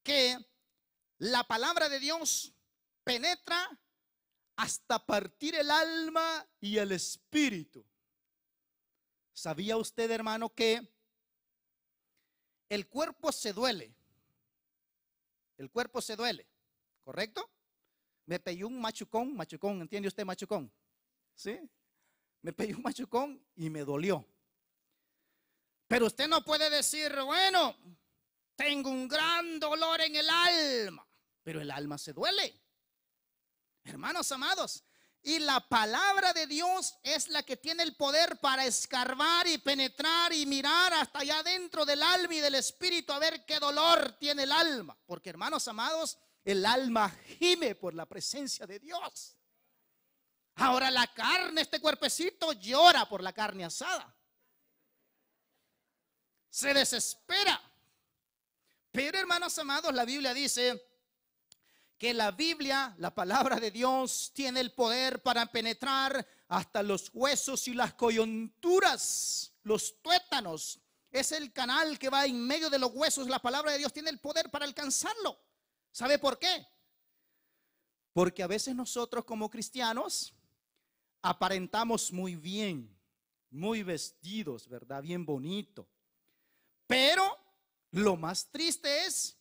que la palabra de Dios penetra hasta partir el alma y el espíritu. ¿Sabía usted, hermano, que el cuerpo se duele? El cuerpo se duele, ¿correcto? Me pegué un machucón, ¿entiende usted machucón? ¿Sí? Me pegué un machucón y me dolió. Pero usted no puede decir, bueno, tengo un gran dolor en el alma, pero el alma se duele. Hermanos amados, y la palabra de Dios es la que tiene el poder para escarbar y penetrar y mirar hasta allá dentro del alma y del espíritu a ver qué dolor tiene el alma. Porque, hermanos amados, el alma gime por la presencia de Dios. Ahora la carne, este cuerpecito llora por la carne asada. Se desespera. Pero, hermanos amados, la Biblia dice que la Biblia, la palabra de Dios, tiene el poder para penetrar hasta los huesos y las coyunturas, los tuétanos. Es el canal que va en medio de los huesos. La palabra de Dios tiene el poder para alcanzarlo. ¿Sabe por qué? Porque a veces nosotros como cristianos aparentamos muy bien, muy vestidos, ¿verdad? Bien bonito. Pero lo más triste es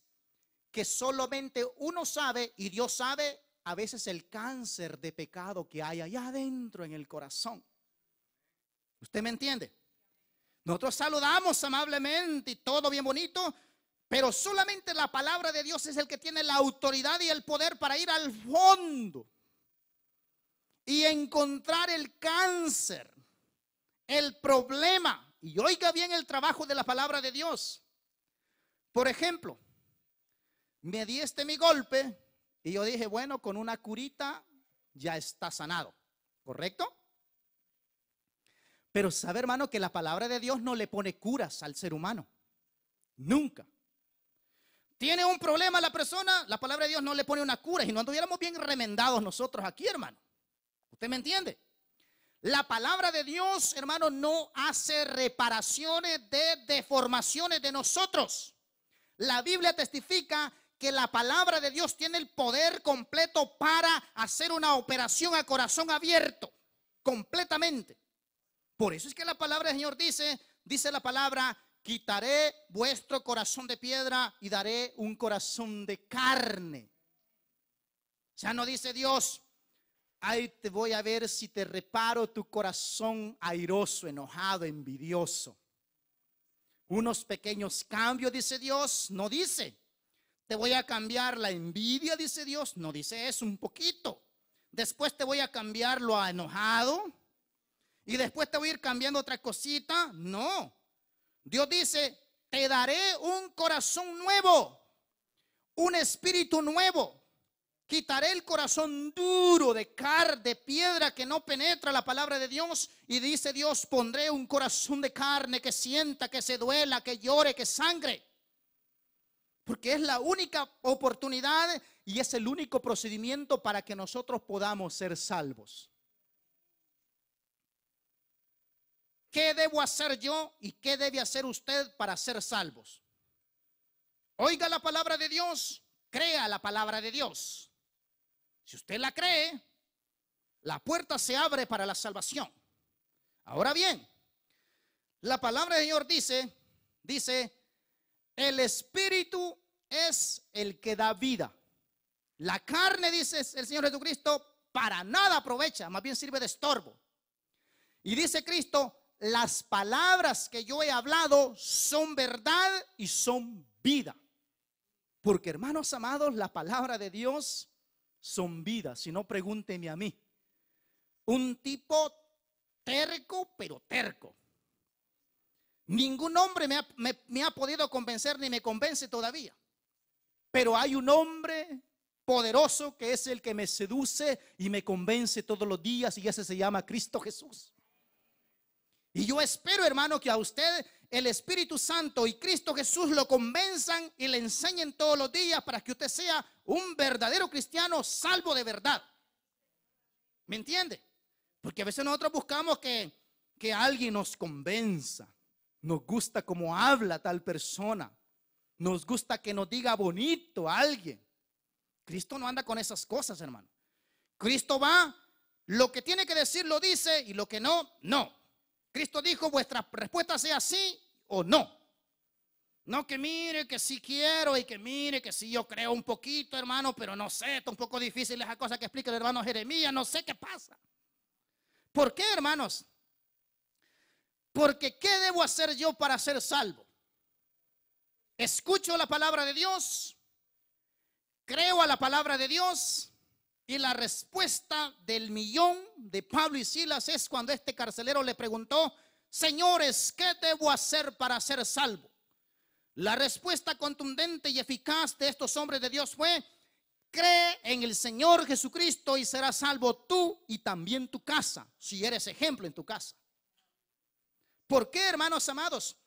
que solamente uno sabe, y Dios sabe, a veces el cáncer de pecado que hay allá adentro en el corazón. ¿Usted me entiende? Nosotros saludamos amablemente y todo bien bonito, pero solamente la palabra de Dios es el que tiene la autoridad y el poder para ir al fondo y encontrar el cáncer, el problema. Y oiga bien el trabajo de la palabra de Dios. Por ejemplo, me di mi golpe y yo dije, bueno, con una curita ya está sanado, ¿correcto? Pero sabe, hermano, que la palabra de Dios no le pone curas al ser humano. Nunca. Tiene un problema la persona, la palabra de Dios no le pone una cura. Y no anduviéramos bien remendados nosotros aquí, hermano. ¿Usted me entiende? La palabra de Dios, hermano, no hace reparaciones de deformaciones de nosotros. La Biblia testifica que la palabra de Dios tiene el poder completo para hacer una operación a corazón abierto, completamente. Por eso es que la palabra del Señor dice la palabra: quitaré vuestro corazón de piedra y daré un corazón de carne. Ya no dice Dios: ahí te voy a ver si te reparo tu corazón airoso, enojado, envidioso. Unos pequeños cambios, dice Dios. No dice: te voy a cambiar la envidia, dice Dios. No dice eso, un poquito. Después te voy a cambiarlo a enojado. Y después te voy a ir cambiando otra cosita. No. Dios dice: te daré un corazón nuevo, un espíritu nuevo. Quitaré el corazón duro de piedra que no penetra la palabra de Dios. Y dice Dios: pondré un corazón de carne que sienta, que se duela, que llore, que sangre. Porque es la única oportunidad y es el único procedimiento para que nosotros podamos ser salvos. ¿Qué debo hacer yo y qué debe hacer usted para ser salvos? Oiga la palabra de Dios, crea la palabra de Dios. Si usted la cree, la puerta se abre para la salvación. Ahora bien, la palabra del Señor dice: el espíritu es el que da vida. La carne, dice el Señor Jesucristo, para nada aprovecha, más bien sirve de estorbo. Y dice Cristo: las palabras que yo he hablado son verdad y son vida. Porque, hermanos amados, la palabra de Dios son vida. Si no, pregúnteme a mí. Un tipo terco, pero terco. Ningún hombre me ha podido convencer ni me convence todavía. Pero hay un hombre poderoso que es el que me seduce y me convence todos los días, y ese se llama Cristo Jesús. Y yo espero, hermano, que a usted el Espíritu Santo y Cristo Jesús lo convenzan y le enseñen todos los días para que usted sea un verdadero cristiano salvo de verdad. ¿Me entiende? Porque a veces nosotros buscamos que alguien nos convenza. Nos gusta cómo habla tal persona. Nos gusta que nos diga bonito a alguien. Cristo no anda con esas cosas, hermano. Cristo va, lo que tiene que decir lo dice, y lo que no, no. Cristo dijo: vuestra respuesta sea sí o no. No que mire que sí quiero y que mire que sí yo creo un poquito, hermano, pero no sé, está un poco difícil esa cosa que explica el hermano Jeremías, no sé qué pasa. ¿Por qué, hermanos? Porque ¿qué debo hacer yo para ser salvo? Escucho la palabra de Dios, creo a la palabra de Dios. Y la respuesta del millón de Pablo y Silas es cuando este carcelero le preguntó: señores, ¿qué debo hacer para ser salvo? La respuesta contundente y eficaz de estos hombres de Dios fue: cree en el Señor Jesucristo y serás salvo tú y también tu casa, si eres ejemplo en tu casa. ¿Por qué, hermanos amados?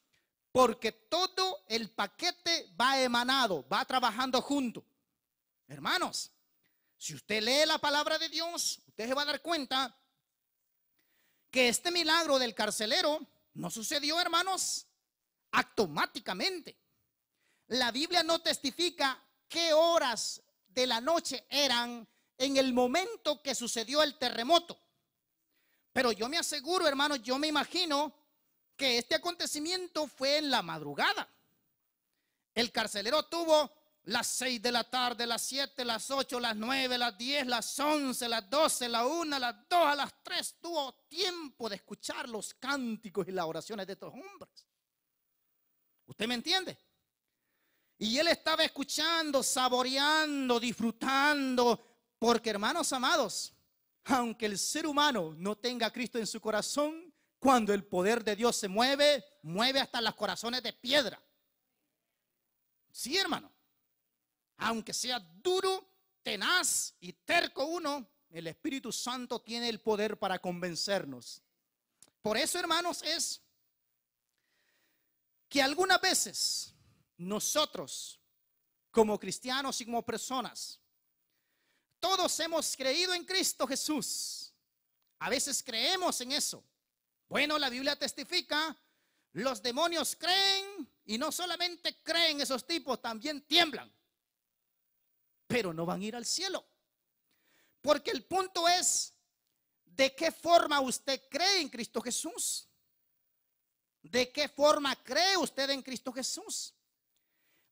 Porque todo el paquete va emanado, va trabajando junto. Hermanos, si usted lee la palabra de Dios, usted se va a dar cuenta que este milagro del carcelero no sucedió, hermanos, automáticamente. La Biblia no testifica qué horas de la noche eran en el momento que sucedió el terremoto. Pero yo me aseguro, hermanos, yo me imagino que este acontecimiento fue en la madrugada. El carcelero tuvo las 6 de la tarde, las 7, las 8, las 9, las 10, las 11, las 12, la 1, las 2, a las 3. Tuvo tiempo de escuchar los cánticos y las oraciones de estos hombres. ¿Usted me entiende? Y él estaba escuchando, saboreando, disfrutando. Porque, hermanos amados, aunque el ser humano no tenga a Cristo en su corazón, cuando el poder de Dios se mueve, mueve hasta los corazones de piedra. Sí, hermano. Aunque sea duro, tenaz y terco uno, el Espíritu Santo tiene el poder para convencernos. Por eso, hermanos, es que algunas veces nosotros, como cristianos y como personas, todos hemos creído en Cristo Jesús. A veces creemos en eso. Bueno, la Biblia testifica, los demonios creen, y no solamente creen esos tipos, también tiemblan. pero no van a ir al cielo. Porque el punto es, ¿de qué forma usted cree en Cristo Jesús? ¿De qué forma cree usted en Cristo Jesús?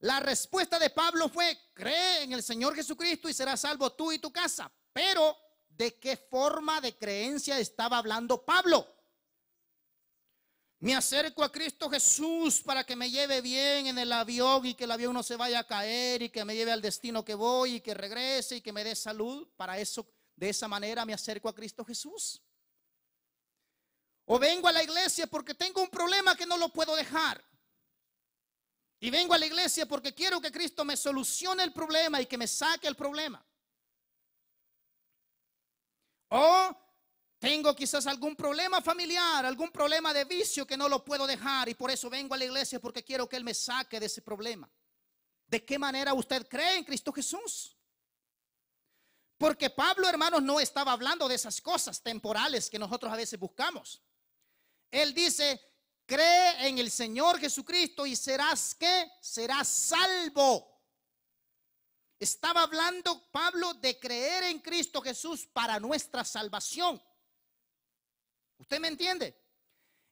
La respuesta de Pablo fue: cree en el Señor Jesucristo y serás salvo tú y tu casa. Pero ¿de qué forma de creencia estaba hablando Pablo? Me acerco a Cristo Jesús para que me lleve bien en el avión y que el avión no se vaya a caer y que me lleve al destino que voy y que regrese y que me dé salud. Para eso, de esa manera me acerco a Cristo Jesús. O vengo a la iglesia porque tengo un problema que no lo puedo dejar. Y vengo a la iglesia porque quiero que Cristo me solucione el problema y que me saque el problema. O tengo quizás algún problema familiar, algún problema de vicio que no lo puedo dejar y por eso vengo a la iglesia porque quiero que Él me saque de ese problema. ¿De qué manera usted cree en Cristo Jesús? Porque Pablo, hermanos, no estaba hablando de esas cosas temporales que nosotros a veces buscamos. Él dice: cree en el Señor Jesucristo y serás ¿qué? Serás salvo. Estaba hablando Pablo de creer en Cristo Jesús para nuestra salvación. ¿Usted me entiende?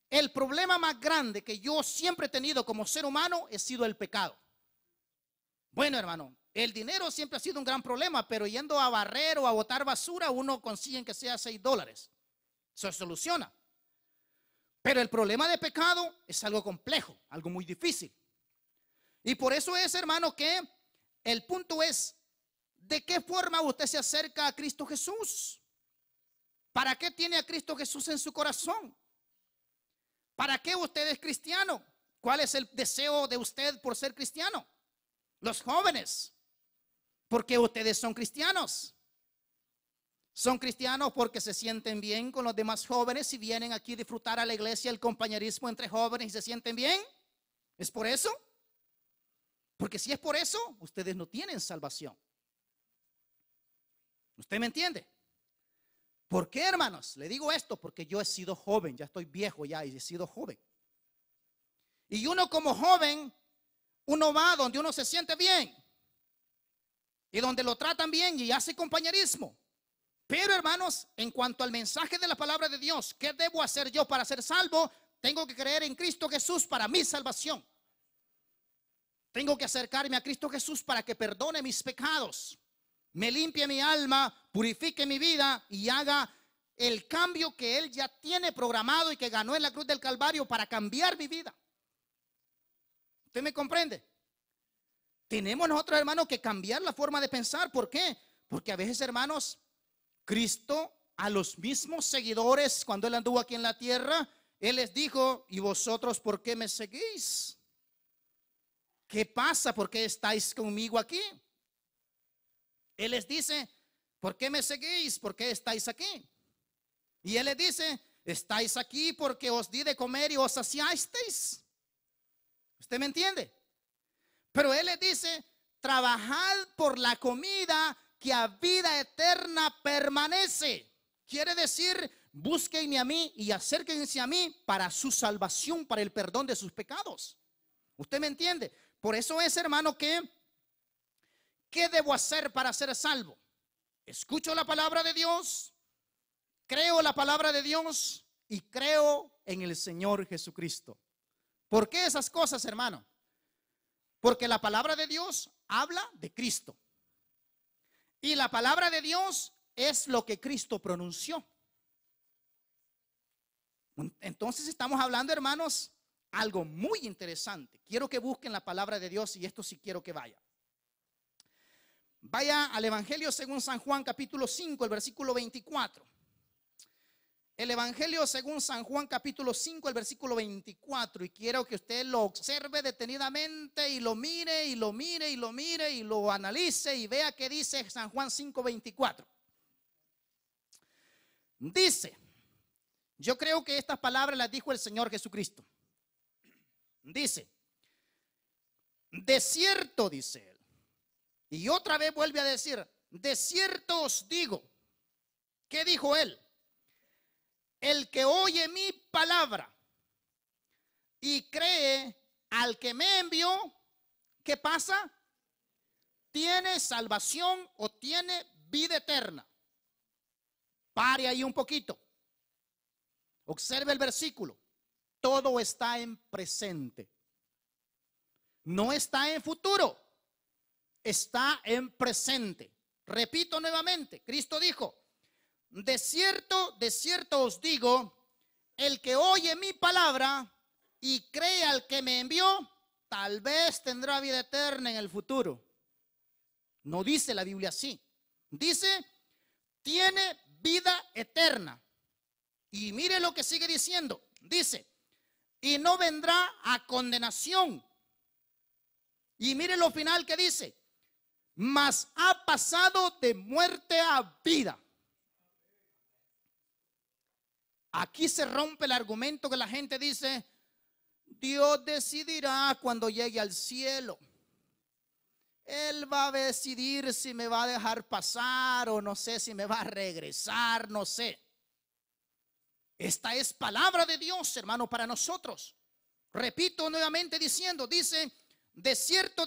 El problema más grande que yo siempre he tenido como ser humano ha sido el pecado. Bueno, hermano, el dinero siempre ha sido un gran problema, pero yendo a barrer o a botar basura, uno consigue que sea $6. Se soluciona. Pero el problema de pecado es algo complejo, algo muy difícil. Y por eso es, hermano, que el punto es: ¿de qué forma usted se acerca a Cristo Jesús? ¿Para qué tiene a Cristo Jesús en su corazón? ¿Para qué usted es cristiano? ¿Cuál es el deseo de usted por ser cristiano? Los jóvenes, ¿por qué ustedes son cristianos? Son cristianos porque se sienten bien con los demás jóvenes y vienen aquí a disfrutar a la iglesia el compañerismo entre jóvenes y se sienten bien. ¿Es por eso? Porque si es por eso, ustedes no tienen salvación. ¿Usted me entiende? ¿Por qué, hermanos? Le digo esto porque yo he sido joven, ya estoy viejo ya y he sido joven. Y uno como joven, uno va donde uno se siente bien y donde lo tratan bien y hace compañerismo. Pero, hermanos, en cuanto al mensaje de la palabra de Dios, ¿qué debo hacer yo para ser salvo? Tengo que creer en Cristo Jesús para mi salvación. Tengo que acercarme a Cristo Jesús para que perdone mis pecados, me limpie mi alma, purifique mi vida y haga el cambio que Él ya tiene programado y que ganó en la cruz del Calvario para cambiar mi vida. ¿Usted me comprende? Tenemos nosotros, hermanos, que cambiar la forma de pensar. ¿Por qué? Porque a veces, hermanos, Cristo a los mismos seguidores, cuando Él anduvo aquí en la tierra, Él les dijo: ¿y vosotros por qué me seguís? ¿Qué pasa? ¿Por qué estáis conmigo aquí? Él les dice: ¿por qué me seguís? ¿Por qué estáis aquí? Y Él les dice: estáis aquí porque os di de comer y os saciasteis. ¿Usted me entiende? Pero Él les dice: trabajad por la comida que a vida eterna permanece. Quiere decir, búsquenme a mí y acérquense a mí para su salvación, para el perdón de sus pecados. ¿Usted me entiende? Por eso es, hermano, que ¿qué debo hacer para ser salvo? Escucho la palabra de Dios, creo la palabra de Dios y creo en el Señor Jesucristo. ¿Por qué esas cosas, hermano? Porque la palabra de Dios habla de Cristo. Y la palabra de Dios es lo que Cristo pronunció. Entonces estamos hablando, hermanos, algo muy interesante. Quiero que busquen la palabra de Dios y esto sí quiero que vaya. Vaya al Evangelio según San Juan capítulo 5, el versículo 24. El Evangelio según San Juan capítulo 5, el versículo 24. Y quiero que usted lo observe detenidamente y lo mire y lo mire y lo mire y lo analice y vea qué dice San Juan 5, 24. Dice, yo creo que estas palabras las dijo el Señor Jesucristo. Dice, de cierto, dice Él. Y otra vez vuelve a decir, de cierto os digo. ¿Qué dijo Él? El que oye mi palabra y cree al que me envió, ¿qué pasa? ¿tiene salvación o tiene vida eterna? Pare ahí un poquito. Observe el versículo. Todo está en presente. No está en futuro. Está en presente. Repito nuevamente. Cristo dijo: de cierto os digo, el que oye mi palabra y cree al que me envió, tal vez tendrá vida eterna en el futuro. No dice la Biblia así. Dice, tiene vida eterna. Y mire lo que sigue diciendo. Dice, y no vendrá a condenación. Y mire lo final que dice, mas ha pasado de muerte a vida. Aquí se rompe el argumento que la gente dice, Dios decidirá cuando llegue al cielo. Él va a decidir si me va a dejar pasar o no sé si me va a regresar, no sé. Esta es palabra de Dios, hermano, para nosotros. Repito nuevamente diciendo, dice, de cierto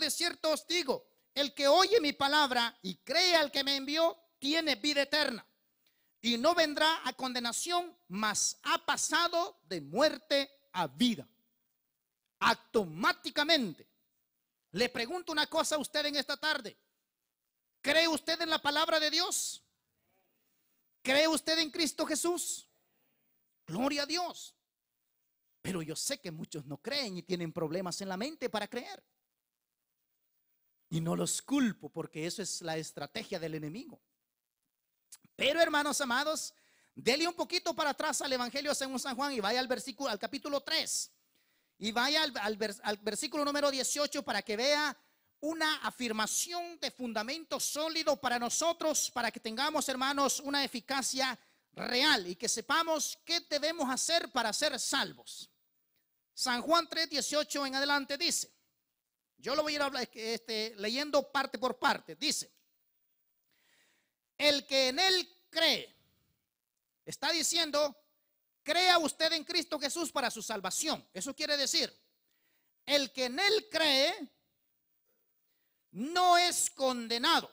os digo, el que oye mi palabra y cree al que me envió, tiene vida eterna. Y no vendrá a condenación, mas ha pasado de muerte a vida. Automáticamente. Le pregunto una cosa a usted en esta tarde. ¿Cree usted en la palabra de Dios? ¿Cree usted en Cristo Jesús? Gloria a Dios. Pero yo sé que muchos no creen y tienen problemas en la mente para creer. Y no los culpo porque eso es la estrategia del enemigo. Pero hermanos amados, dele un poquito para atrás al Evangelio según San Juan y vaya al capítulo 3. Y vaya al versículo número 18 para que vea una afirmación de fundamento sólido para nosotros, para que tengamos, hermanos, una eficacia real y que sepamos qué debemos hacer para ser salvos. San Juan 3:18 en adelante dice, yo lo voy a ir leyendo parte por parte, dice, el que en él cree, está diciendo, crea usted en Cristo Jesús para su salvación. Eso quiere decir, el que en él cree no es condenado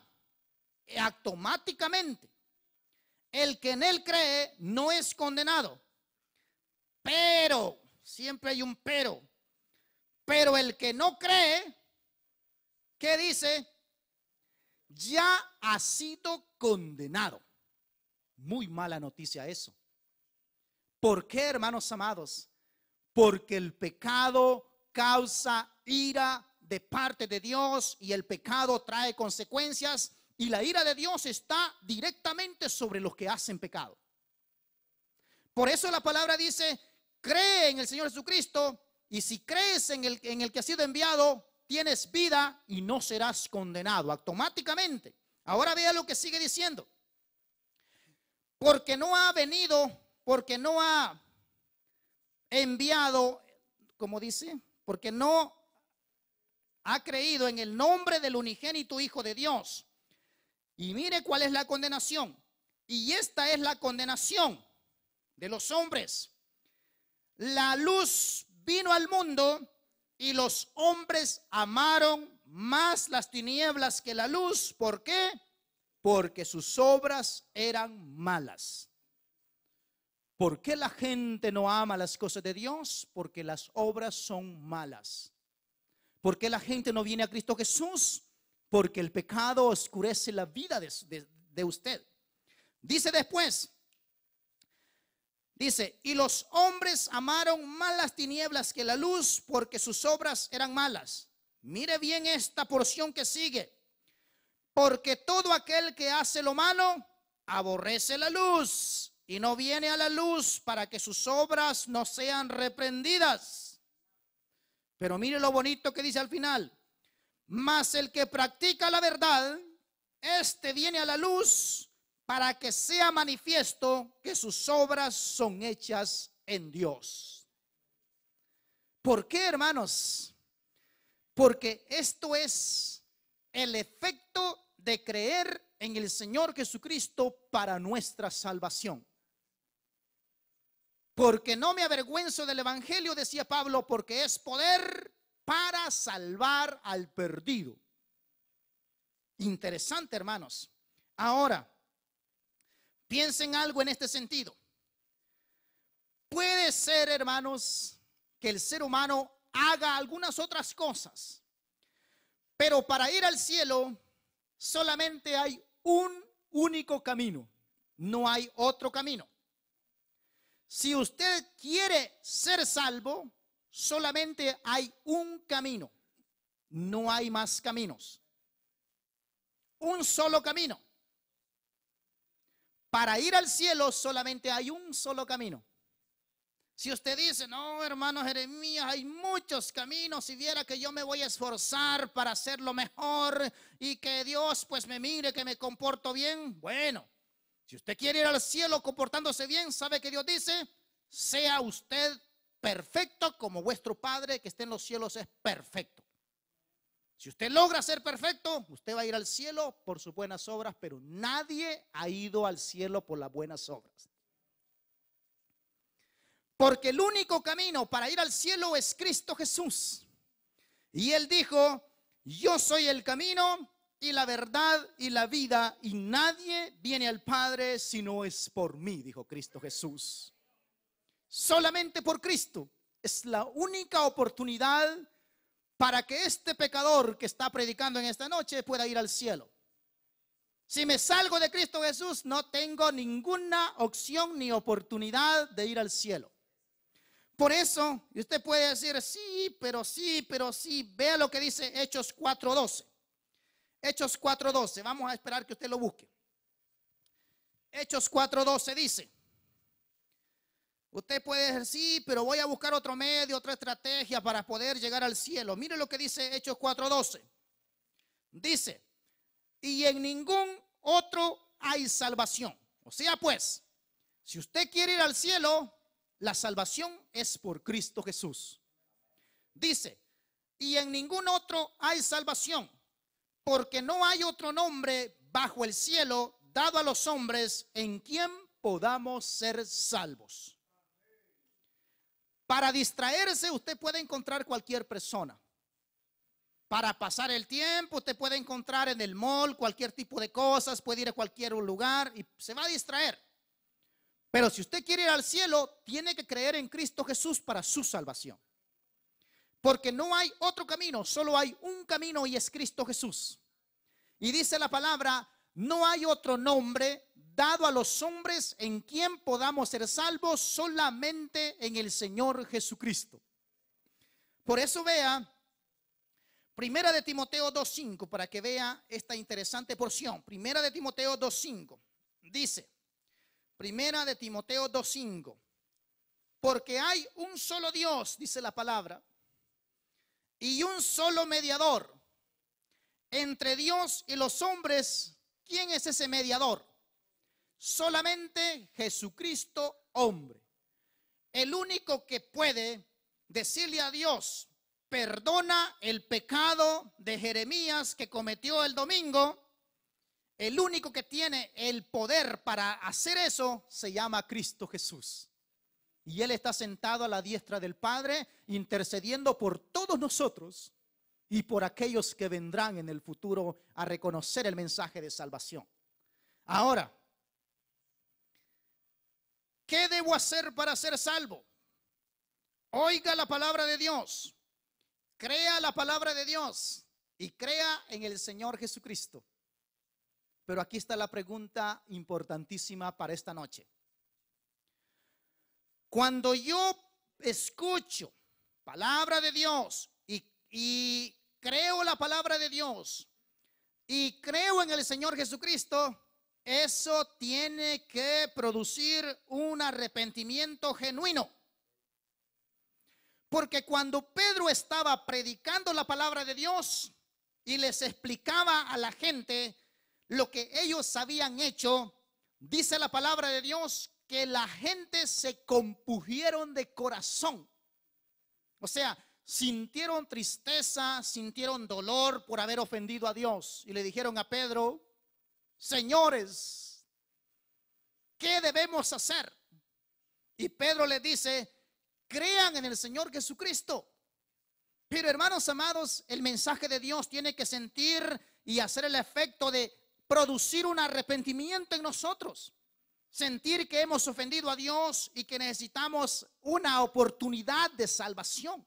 automáticamente. El que en él cree no es condenado. Pero, siempre hay un pero. Pero el que no cree, ¿qué dice? Ya ha sido condenado. Muy mala noticia eso. ¿Por qué, hermanos amados? Porque el pecado causa ira de parte de Dios y el pecado trae consecuencias y la ira de Dios está directamente sobre los que hacen pecado. Por eso la palabra dice, cree en el Señor Jesucristo y si crees en el que ha sido enviado, tienes vida y no serás condenado automáticamente. Ahora vea lo que sigue diciendo. Porque no ha venido, porque no ha enviado, como dice, porque no ha creído en el nombre del unigénito Hijo de Dios. Y mire cuál es la condenación. Y esta es la condenación de los hombres. La luz vino al mundo y los hombres amaron más las tinieblas que la luz. ¿Por qué? Porque sus obras eran malas. ¿Por qué la gente no ama las cosas de Dios? Porque las obras son malas. ¿Por qué la gente no viene a Cristo Jesús? Porque el pecado oscurece la vida de usted. Dice después, dice, y los hombres amaron más las tinieblas que la luz porque sus obras eran malas. Mire bien esta porción que sigue. Porque todo aquel que hace lo malo aborrece la luz y no viene a la luz para que sus obras no sean reprendidas. Pero mire lo bonito que dice al final. Mas el que practica la verdad, este viene a la luz para que sea manifiesto que sus obras son hechas en Dios. ¿Por qué, hermanos? Porque esto es el efecto de creer en el Señor Jesucristo para nuestra salvación. Porque no me avergüenzo del evangelio, decía Pablo, porque es poder para salvar al perdido. Interesante, hermanos. Ahora, piensen algo en este sentido. Puede ser, hermanos, que el ser humano haga algunas otras cosas, pero para ir al cielo solamente hay un único camino, no hay otro camino. Si usted quiere ser salvo, solamente hay un camino, no hay más caminos. Un solo camino. Para ir al cielo solamente hay un solo camino. Si usted dice, no, hermano Jeremías, hay muchos caminos, si viera que yo me voy a esforzar para hacerlo mejor y que Dios pues me mire que me comporto bien. Bueno, si usted quiere ir al cielo comportándose bien, ¿sabe que Dios dice? Sea usted perfecto como vuestro Padre que está en los cielos es perfecto. Si usted logra ser perfecto, usted va a ir al cielo por sus buenas obras, pero nadie ha ido al cielo por las buenas obras. Porque el único camino para ir al cielo es Cristo Jesús. Y Él dijo, yo soy el camino y la verdad y la vida, y nadie viene al Padre si no es por mí, dijo Cristo Jesús. Solamente por Cristo es la única oportunidad para que este pecador que está predicando en esta noche pueda ir al cielo. Si me salgo de Cristo Jesús, no tengo ninguna opción ni oportunidad de ir al cielo. Por eso, y usted puede decir, sí, pero sí. Vea lo que dice Hechos 4:12. Hechos 4:12, vamos a esperar que usted lo busque. Hechos 4:12 dice, usted puede decir, sí, pero voy a buscar otro medio, otra estrategia para poder llegar al cielo. Mire lo que dice Hechos 4:12. Dice, y en ningún otro hay salvación. O sea, pues, si usted quiere ir al cielo, la salvación es por Cristo Jesús. Dice, y en ningún otro hay salvación, porque no hay otro nombre bajo el cielo dado a los hombres en quien podamos ser salvos. Para distraerse usted puede encontrar cualquier persona. Para pasar el tiempo usted puede encontrar en el mall cualquier tipo de cosas, puede ir a cualquier lugar y se va a distraer. Pero si usted quiere ir al cielo, tiene que creer en Cristo Jesús para su salvación. Porque no hay otro camino, solo hay un camino y es Cristo Jesús. Y dice la palabra, no hay otro nombre dado a los hombres en quien podamos ser salvos, solamente en el Señor Jesucristo. Por eso vea, Primera de Timoteo 2:5, para que vea esta interesante porción. Primera de Timoteo 2:5 dice, Primera de Timoteo 2:5, porque hay un solo Dios, dice la palabra, y un solo mediador entre Dios y los hombres. ¿Quién es ese mediador? Solamente Jesucristo, hombre. El único que puede decirle a Dios, perdona el pecado de Jeremías que cometió el domingo. El único que tiene el poder para hacer eso se llama Cristo Jesús. Y Él está sentado a la diestra del Padre, intercediendo por todos nosotros y por aquellos que vendrán en el futuro a reconocer el mensaje de salvación. Ahora, ¿qué debo hacer para ser salvo? Oiga la palabra de Dios, crea la palabra de Dios y crea en el Señor Jesucristo. Pero aquí está la pregunta importantísima para esta noche. Cuando yo escucho palabra de Dios y creo la palabra de Dios y creo en el Señor Jesucristo, eso tiene que producir un arrepentimiento genuino. Porque cuando Pedro estaba predicando la palabra de Dios y les explicaba a la gente lo que ellos habían hecho, dice la palabra de Dios que la gente se compungieron de corazón. O sea, sintieron tristeza, sintieron dolor por haber ofendido a Dios. Y le dijeron a Pedro, señores, ¿qué debemos hacer? Y Pedro les dice, crean en el Señor Jesucristo. Pero hermanos amados, el mensaje de Dios tiene que sentir y hacer el efecto de producir un arrepentimiento en nosotros. Sentir que hemos ofendido a Dios y que necesitamos una oportunidad de salvación.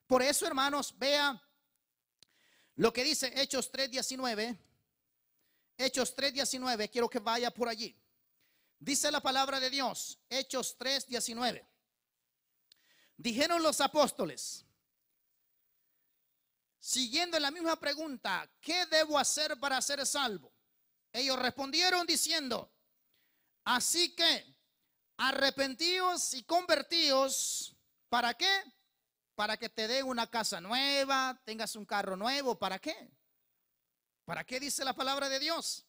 Por eso, hermanos, vea lo que dice Hechos 3:19. Hechos 3:19, quiero que vaya por allí. Dice la palabra de Dios, Hechos 3:19. Dijeron los apóstoles, siguiendo la misma pregunta, ¿qué debo hacer para ser salvo? Ellos respondieron diciendo, así que arrepentíos y convertíos. ¿Para qué? Para que te den una casa nueva, tengas un carro nuevo. ¿Para qué? ¿Para qué dice la palabra de Dios?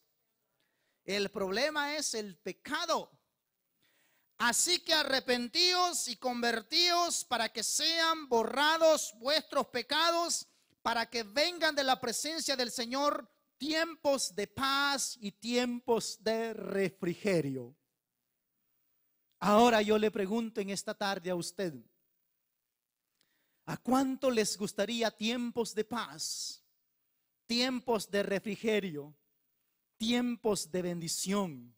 El problema es el pecado. Así que arrepentíos y convertíos para que sean borrados vuestros pecados, para que vengan de la presencia del Señor tiempos de paz y tiempos de refrigerio. Ahora yo le pregunto en esta tarde a usted, ¿a cuánto les gustaría tiempos de paz, tiempos de refrigerio, tiempos de bendición?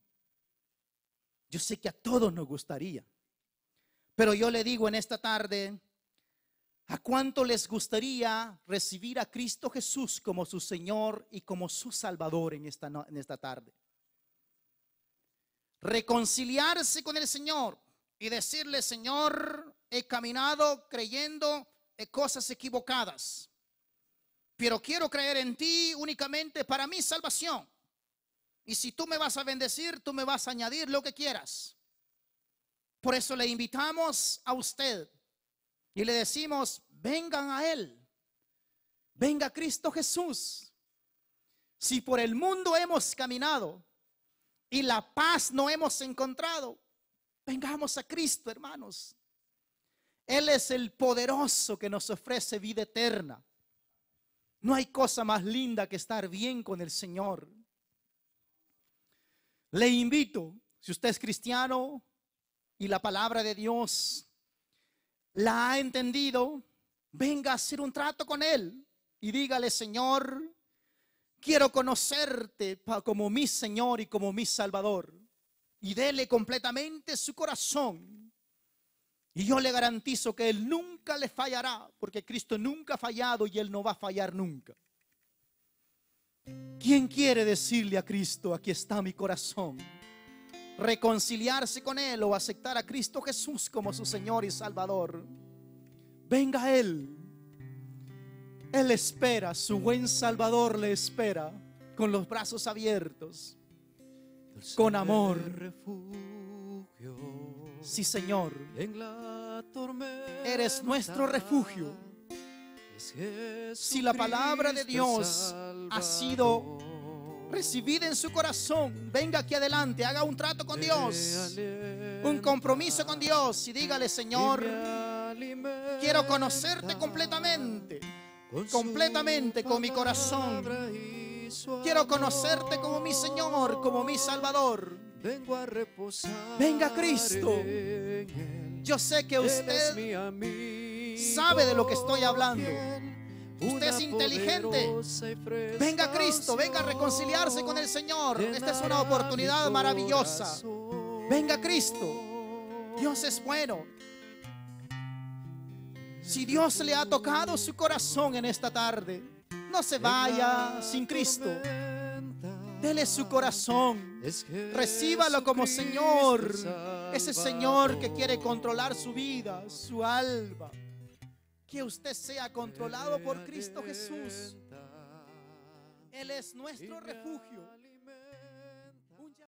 Yo sé que a todos nos gustaría, pero yo le digo en esta tarde, ¿a cuánto les gustaría recibir a Cristo Jesús como su Señor y como su Salvador en esta tarde? Reconciliarse con el Señor y decirle, Señor, he caminado creyendo en cosas equivocadas, pero quiero creer en ti únicamente para mi salvación. Y si tú me vas a bendecir, tú me vas a añadir lo que quieras. Por eso le invitamos a usted y le decimos, vengan a Él. Venga Cristo Jesús. Si por el mundo hemos caminado y la paz no hemos encontrado, vengamos a Cristo, hermanos. Él es el poderoso que nos ofrece vida eterna. No hay cosa más linda que estar bien con el Señor. Le invito, si usted es cristiano y la palabra de Dios la ha entendido, venga a hacer un trato con Él y dígale, Señor, quiero conocerte como mi Señor y como mi Salvador. Y dele completamente su corazón. Y yo le garantizo que Él nunca le fallará, porque Cristo nunca ha fallado y Él no va a fallar nunca. ¿Quién quiere decirle a Cristo, aquí está mi corazón? Reconciliarse con Él o aceptar a Cristo Jesús como su Señor y Salvador. Venga a Él. Él espera, su buen Salvador le espera con los brazos abiertos, con amor. Sí, Señor, eres nuestro refugio. Si la palabra de Dios ha sido recibida en su corazón, venga aquí adelante, haga un trato con Dios, un compromiso con Dios y dígale, Señor, quiero conocerte completamente, completamente con mi corazón. Quiero conocerte como mi Señor, como mi Salvador. Venga Cristo. Yo sé que usted sabe de lo que estoy hablando. Usted es inteligente. Venga Cristo, venga a reconciliarse con el Señor. Esta es una oportunidad maravillosa. Venga Cristo. Dios es bueno. Si Dios le ha tocado su corazón en esta tarde, no se vaya sin Cristo. Dele su corazón. Recíbalo como Señor. Ese Señor que quiere controlar su vida, su alma. Que usted sea controlado por Cristo Jesús. Él es nuestro refugio.